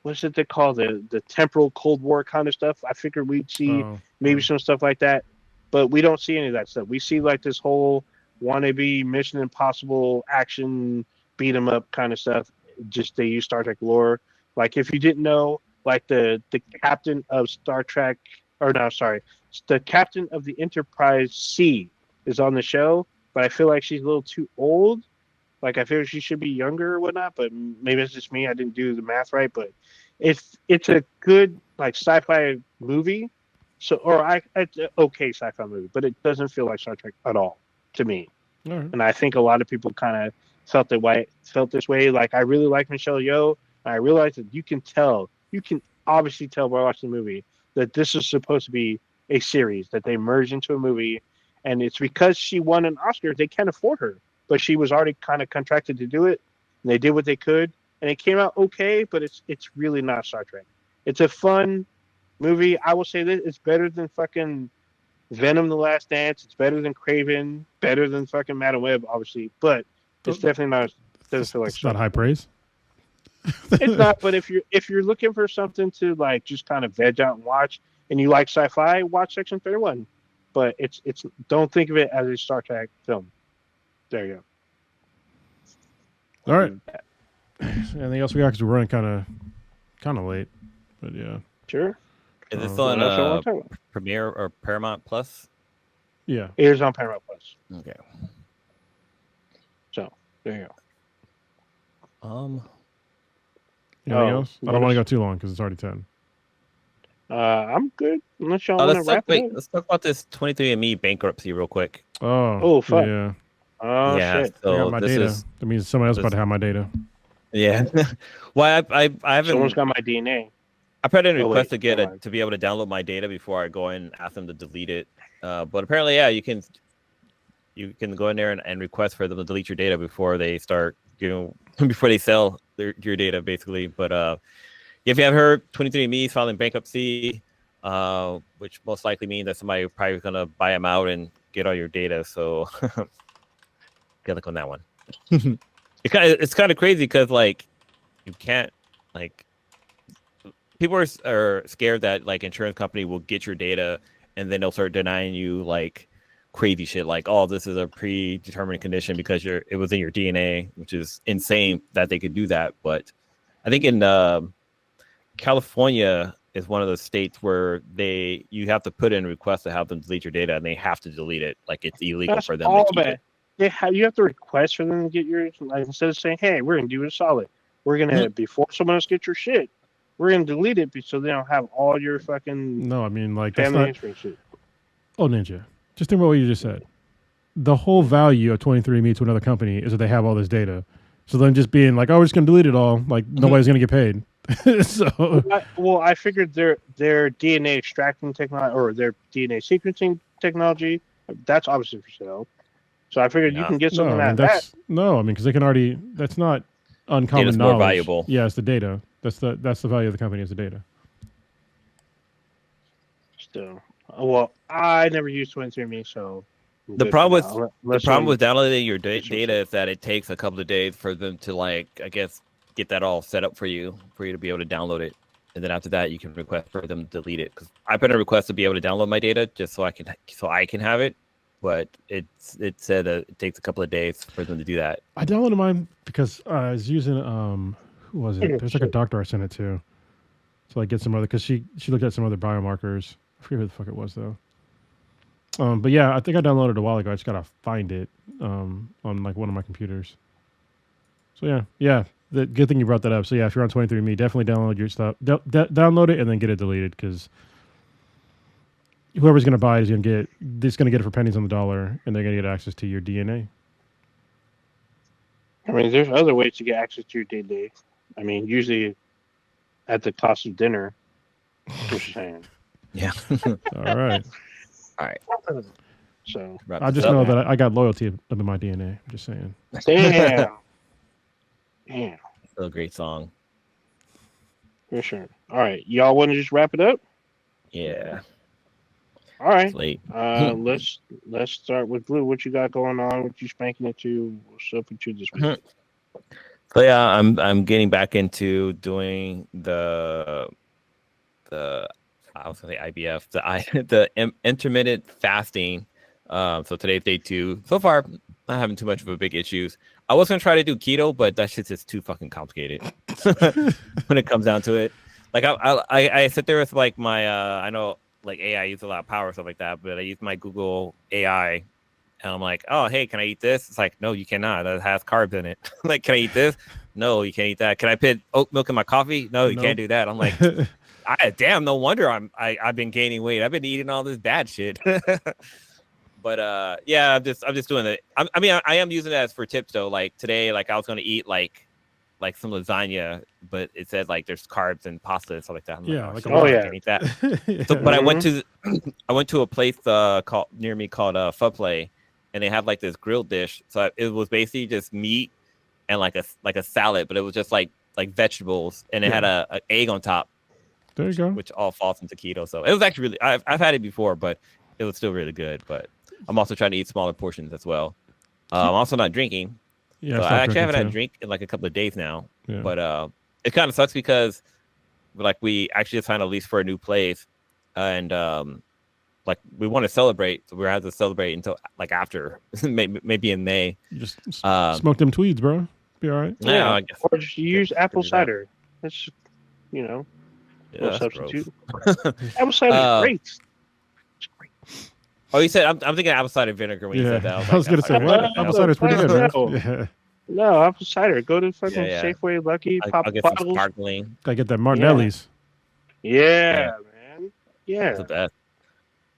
Speaker 1: what's it they call the temporal Cold War kind of stuff. I figured we'd see maybe some stuff like that, but we don't see any of that stuff. We see like this whole wannabe Mission Impossible action beat 'em up kind of stuff. Just they use Star Trek lore. Like if you didn't know, like the captain of Star Trek, or no, sorry, the captain of the Enterprise C is on the show, but I feel like she's a little too old. Like I feel she should be younger or whatnot, but maybe it's just me. I didn't do the math right, but it's a good like sci-fi movie. So it's an okay sci-fi movie, but it doesn't feel like Star Trek at all to me.
Speaker 3: Right.
Speaker 1: And I think a lot of people kind of felt this way. Like I really like Michelle Yeoh. I realized that you can obviously tell by watching the movie that this is supposed to be a series that they merged into a movie, and it's because she won an Oscar they can't afford her, but she was already kind of contracted to do it, and they did what they could, and it came out okay, but it's really not Star Trek. It's a fun movie. I will say this: it's better than fucking Venom: The Last Dance. It's better than Craven. Better than fucking Madam Web, obviously, but it's definitely not. Doesn't feel like
Speaker 3: it's not high praise.
Speaker 1: It's not, but if you're looking for something to like just kind of veg out and watch, and you like sci-fi, watch Section 31. But it's don't think of it as a Star Trek film. There you
Speaker 3: go. All right. Anything else we got? Because we're running kind of late, but yeah.
Speaker 1: Sure.
Speaker 2: Is this on Premiere or Paramount Plus?
Speaker 3: Yeah,
Speaker 1: it is on Paramount Plus.
Speaker 2: Okay.
Speaker 1: So there you
Speaker 3: go. Anything else? I don't want to go too long because it's already 10.
Speaker 1: I'm good. Unless y'all want to wrap it up.
Speaker 2: Let's talk about this 23andMe bankruptcy real quick.
Speaker 3: Oh,
Speaker 1: fuck.
Speaker 3: Yeah.
Speaker 1: Oh, shit.
Speaker 3: So I got my data. That means someone else about to have my data.
Speaker 2: Yeah. Well, I haven't.
Speaker 1: Someone's got my DNA.
Speaker 2: I put in a request to be able to download my data before I go in and ask them to delete it. But apparently, yeah, you can go in there and request for them to delete your data before they start, before they sell your data, basically. But if you have heard, 23andMe is filing bankruptcy, which most likely means that somebody probably is going to buy them out and get all your data. So good luck on that one. It's kind of crazy because like you can't like people are scared that like insurance company will get your data and then they'll start denying you like crazy shit like, oh, this is a predetermined condition because it was in your DNA, which is insane that they could do that. But I think in California is one of the states where you have to put in a request to have them delete your data, and they have to delete it. Like it's illegal for them to keep it.
Speaker 1: You have to request for them to get yours. Like instead of saying, "Hey, we're gonna do it solid. We're gonna before someone else gets your shit, we're gonna delete it so they don't have all your fucking."
Speaker 3: No, I mean like
Speaker 1: family history shit.
Speaker 3: Oh, Ninja, just think about what you just said. The whole value of 23andMe to another company is that they have all this data. So then just being like, "Oh, we're just gonna delete it all," like nobody's gonna get paid. So
Speaker 1: I figured their DNA extracting technology or their DNA sequencing technology, that's obviously for sale. So I figured you can get something out of that.
Speaker 3: No, I mean because they can already. That's not uncommon
Speaker 2: Data's
Speaker 3: knowledge.
Speaker 2: More valuable.
Speaker 3: Yeah, it's the data. That's the value of the company is the data.
Speaker 1: Still, well, I never used 23andMe, so
Speaker 2: the problem with downloading your data is that it takes a couple of days for them to like, I guess, get that all set up for you to be able to download it, and then after that you can request for them to delete it. Because I put in a request to be able to download my data just so I can have it, but it said that it takes a couple of days for them to do that.
Speaker 3: I downloaded mine because I was using who was it? There's like a doctor I sent it to, so I get some other because she looked at some other biomarkers. I forget who the fuck it was though. But yeah, I think I downloaded it a while ago. I just gotta find it on like one of my computers. So yeah. the good thing you brought that up. So yeah, if you're on 23andMe, definitely download your stuff. Download it and then get it deleted because whoever's going to buy it is going to get it for pennies on the dollar, and they're going to get access to your DNA.
Speaker 1: I mean, there's other ways to get access to your DNA. I mean, usually at the cost of dinner. Just saying.
Speaker 2: Yeah.
Speaker 3: All right.
Speaker 1: So
Speaker 3: I just know that I got loyalty up in my DNA. I'm just saying.
Speaker 1: Damn.
Speaker 2: Still a great song.
Speaker 1: For sure. All right. Y'all want to just wrap it up?
Speaker 2: Yeah.
Speaker 1: All right.
Speaker 2: It's late.
Speaker 1: Let's start with Blue. What you got going on? What you spanking into? What's up with you this week?
Speaker 2: So yeah, I'm getting back into doing the I was gonna say IBF, the intermittent fasting. So today's day 2. So far, not having too much of a big issues. I was gonna try to do keto, but that shit's just too fucking complicated when it comes down to it. Like I sit there with like my I know like AI uses a lot of power and stuff like that, but I use my Google AI and I'm like, oh hey, can I eat this? It's like, no, you cannot. That has carbs in it. Like, can I eat this? No, you can't eat that. Can I put oat milk in my coffee? No, you can't do that. I'm like, damn, no wonder I've been gaining weight. I've been eating all this bad shit. But yeah, I'm just doing it. I mean, I am using it as for tips though. Like today, like I was gonna eat like some lasagna, but it said like there's carbs and pasta and stuff like that. I'm like, I can't eat that. So, but I went to a place called near me called Pho Play, and they have like this grilled dish. So it was basically just meat and like a salad, but it was just like vegetables, and it had a egg on top.
Speaker 3: There you go.
Speaker 2: Which all falls into keto. So it was actually really. I've had it before, but it was still really good. But I'm also trying to eat smaller portions as well. I'm also not drinking. Yeah, so I actually haven't had a drink in like a couple of days now. Yeah. But it kind of sucks because like we actually just signed a lease for a new place, and like we want to celebrate, so we're going to have to celebrate until like after maybe in May.
Speaker 3: You just smoke them tweeds, bro. Be all right.
Speaker 1: Yeah, I guess. Or just use apple cider. That's no substitute. Apple cider is great. It's great.
Speaker 2: Oh, you said I'm thinking apple cider vinegar when you said that.
Speaker 3: I was gonna say what? Apple cider is pretty good, man.
Speaker 1: No, apple cider. Go to fucking Safeway, Lucky, pop
Speaker 2: I'll get some sparkling.
Speaker 3: Gotta get that Martinelli's.
Speaker 1: Yeah, man. Yeah.
Speaker 2: That's the best.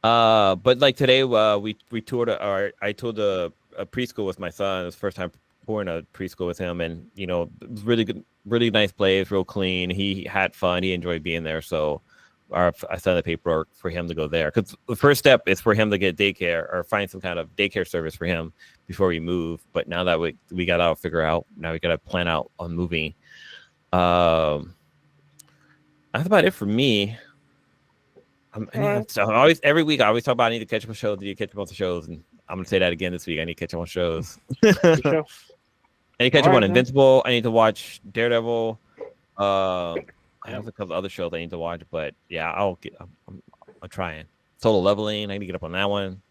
Speaker 2: But like today, we toured, or I toured a preschool with my son. It was the first time touring a preschool with him, and it was really good, really nice place, real clean. He had fun. He enjoyed being there. So, I signed the paperwork for him to go there because the first step is for him to get daycare or find some kind of daycare service for him before we move. But now that we got to figure out, now we got to plan out on moving. That's about it for me. So every week I always talk about I need to catch up on shows, and I'm gonna say that again this week. I need to catch up on shows. I need to catch up on Invincible. I need to watch Daredevil. I have a couple other shows I need to watch, but yeah, I'm trying. Solo Leveling, I need to get up on that one.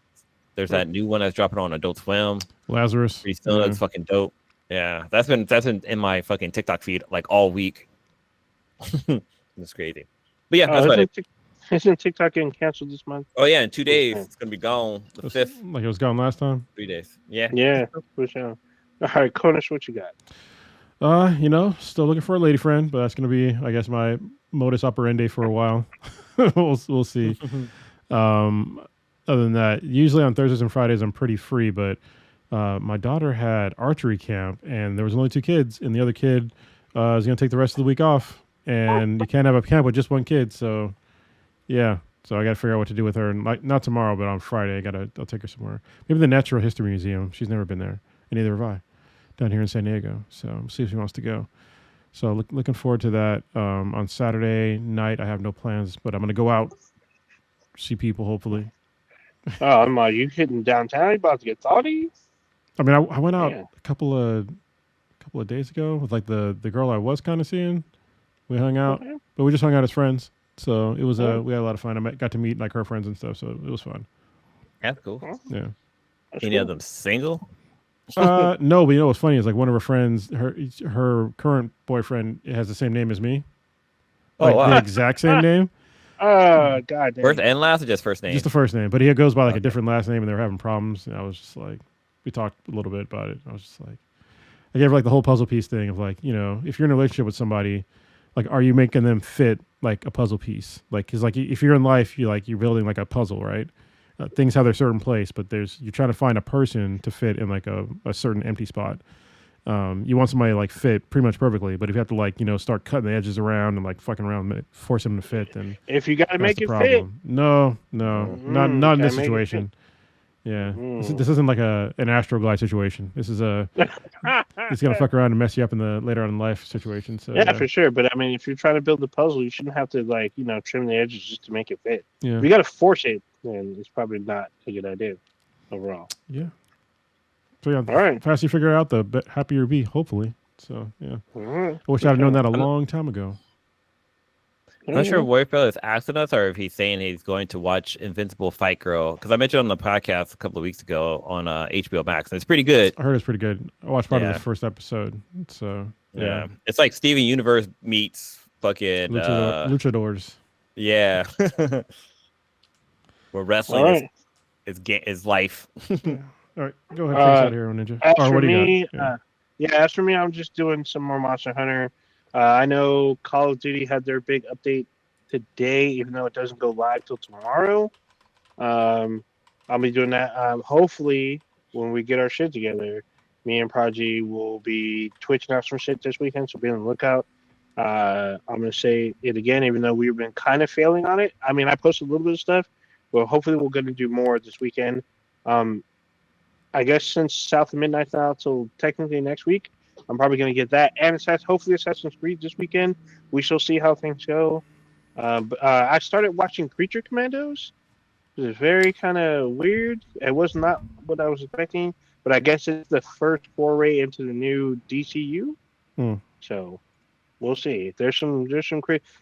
Speaker 2: There's that new one that's dropping on Adult Swim.
Speaker 3: Lazarus.
Speaker 2: That's fucking dope. Yeah, that's been in my fucking TikTok feed like all week. It's crazy. But yeah, that's about it.
Speaker 1: Isn't TikTok getting canceled this month?
Speaker 2: Oh yeah, in 2 days it's gonna be gone. The 5th.
Speaker 3: Like it was gone last time.
Speaker 2: 3 days. Yeah.
Speaker 1: Yeah, for sure. All right, Konish, what you got?
Speaker 3: Still looking for a lady friend, but that's gonna be, I guess, my modus operandi for a while. we'll see. Other than that, usually on Thursdays and Fridays I'm pretty free, but my daughter had archery camp, and there was only 2 kids, and the other kid is gonna take the rest of the week off, and you can't have a camp with just one kid, so. Yeah, so I got to figure out what to do with her. And not tomorrow, but on Friday, I'll take her somewhere. Maybe the Natural History Museum. She's never been there, and neither have I, down here in San Diego. So we'll see if she wants to go. So looking forward to that. On Saturday night, I have no plans, but I'm gonna go out, see people, hopefully.
Speaker 1: Oh, I'm like, you hitting downtown? You about to get thoughty?
Speaker 3: I mean, I went out a couple of days ago with like the girl I was kind of seeing. We hung out, but we just hung out as friends. So it was we had a lot of fun. Got to meet like her friends and stuff, so it was fun.
Speaker 2: That's cool.
Speaker 3: Yeah.
Speaker 2: Any of them single?
Speaker 3: No, but what's funny is like one of her friends, her current boyfriend has the same name as me. Like the exact same name.
Speaker 1: God damn.
Speaker 2: First and last, or just first name?
Speaker 3: Just the first name, but he goes by like a different last name, and they were having problems. And I was just like, we talked a little bit about it. I was just like, you have like the whole puzzle piece thing of like, if you're in a relationship with somebody, like, are you making them fit like a puzzle piece? Like, cause like if you're in life, you're building like a puzzle, right? Things have their certain place, but you're trying to find a person to fit in like a certain empty spot. You want somebody to like fit pretty much perfectly, but if you have to like, start cutting the edges around and like fucking around, force them to fit, then
Speaker 1: if you got to make
Speaker 3: the
Speaker 1: it
Speaker 3: problem.
Speaker 1: fit.
Speaker 3: No, not in this situation. Yeah, this isn't like an Astroglide situation. This is it's gonna fuck around and mess you up in the later on in life situation. So
Speaker 1: yeah, for sure. But I mean, if you're trying to build the puzzle, you shouldn't have to like trim the edges just to make it fit.
Speaker 3: Yeah,
Speaker 1: if you got to force it, then it's probably not a good idea overall.
Speaker 3: Yeah. So yeah,
Speaker 1: all right.
Speaker 3: The faster you figure it out, the happier you'll be. Hopefully. So yeah.
Speaker 1: Right.
Speaker 3: I wish I'd have known that a long time ago.
Speaker 2: I'm not sure if Warfield is asking us or if he's saying he's going to watch Invincible Fight Girl, because I mentioned on the podcast a couple of weeks ago on HBO Max, and it's pretty good.
Speaker 3: I heard it's pretty good. I watched part of the first episode. So
Speaker 2: yeah, it's like Steven Universe meets fucking
Speaker 3: luchadors.
Speaker 2: Yeah, where wrestling is life.
Speaker 3: Yeah. All right, go ahead. Finish out here, Ninja.
Speaker 1: As for me, as for me, I'm just doing some more Monster Hunter. I know Call of Duty had their big update today, even though it doesn't go live till tomorrow. I'll be doing that. Hopefully, when we get our shit together, me and Prodigy will be twitching out some shit this weekend, so be on the lookout. I'm going to say it again, even though we've been kind of failing on it. I mean, I posted a little bit of stuff, but hopefully we're going to do more this weekend. I guess since South of Midnight's out till technically next week, I'm probably going to get that. And hopefully Assassin's Creed this weekend. We shall see how things go. I started watching Creature Commandos. It was very kind of weird. It was not what I was expecting, but I guess it's the first foray into the new DCU. So we'll see. There's some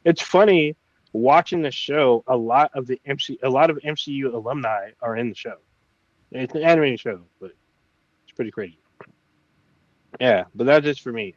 Speaker 1: It's funny watching the show. A lot of MCU alumni are in the show. It's an animated show, but it's pretty crazy. Yeah, but that's just for me.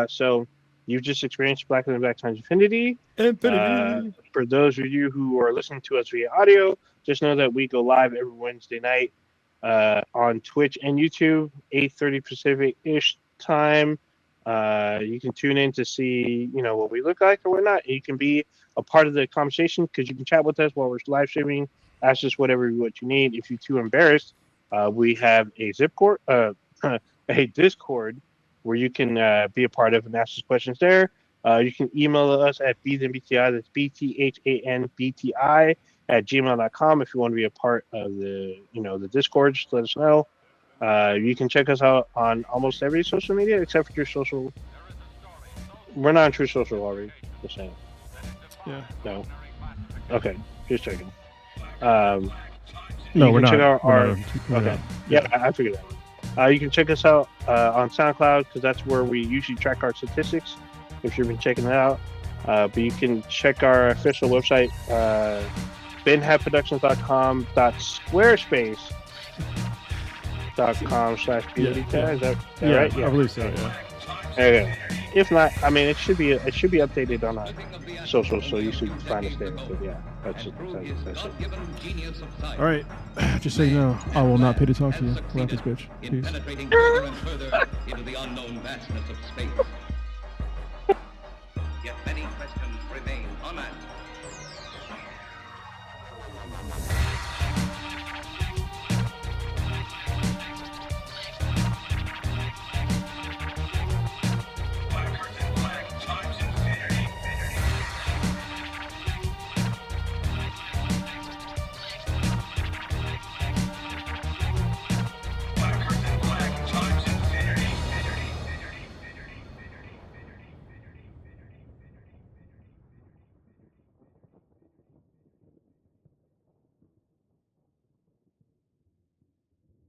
Speaker 1: So you've just experienced Black and Black times Infinity. For those of you who are listening to us via audio, just know that we go live every Wednesday night on Twitch and YouTube, 8:30 Pacific-ish time. You can tune in to see, what we look like or whatnot. You can be a part of the conversation because you can chat with us while we're live streaming. Ask us what you need. If you're too embarrassed, we have a a Discord where you can be a part of and ask us questions there. You can email us at bthanbti, that's bthanbti @gmail.com if you want to be a part of the Discord. Just let us know. You can check us out on almost every social media except for True Social. We're not on True Social already. Just saying.
Speaker 3: Yeah.
Speaker 1: No. Okay. Just checking.
Speaker 3: No, we're not.
Speaker 1: Okay. Yeah, I figured that. You can check us out on SoundCloud because that's where we usually track our statistics. If you've been checking it out, but you can check our official website, benhatproductions.com/squarespace.com/PWT. Is that right?
Speaker 3: Yeah, I believe so. Yeah.
Speaker 1: Okay. If not, I mean, it should be updated on our social, so you should find us there. So yeah, that's it.
Speaker 3: All right, just so you know, I will not pay to talk to you about this bitch. Peace.
Speaker 4: Penetrating further and further into the unknown vastness of space. Yet many questions remain unanswered.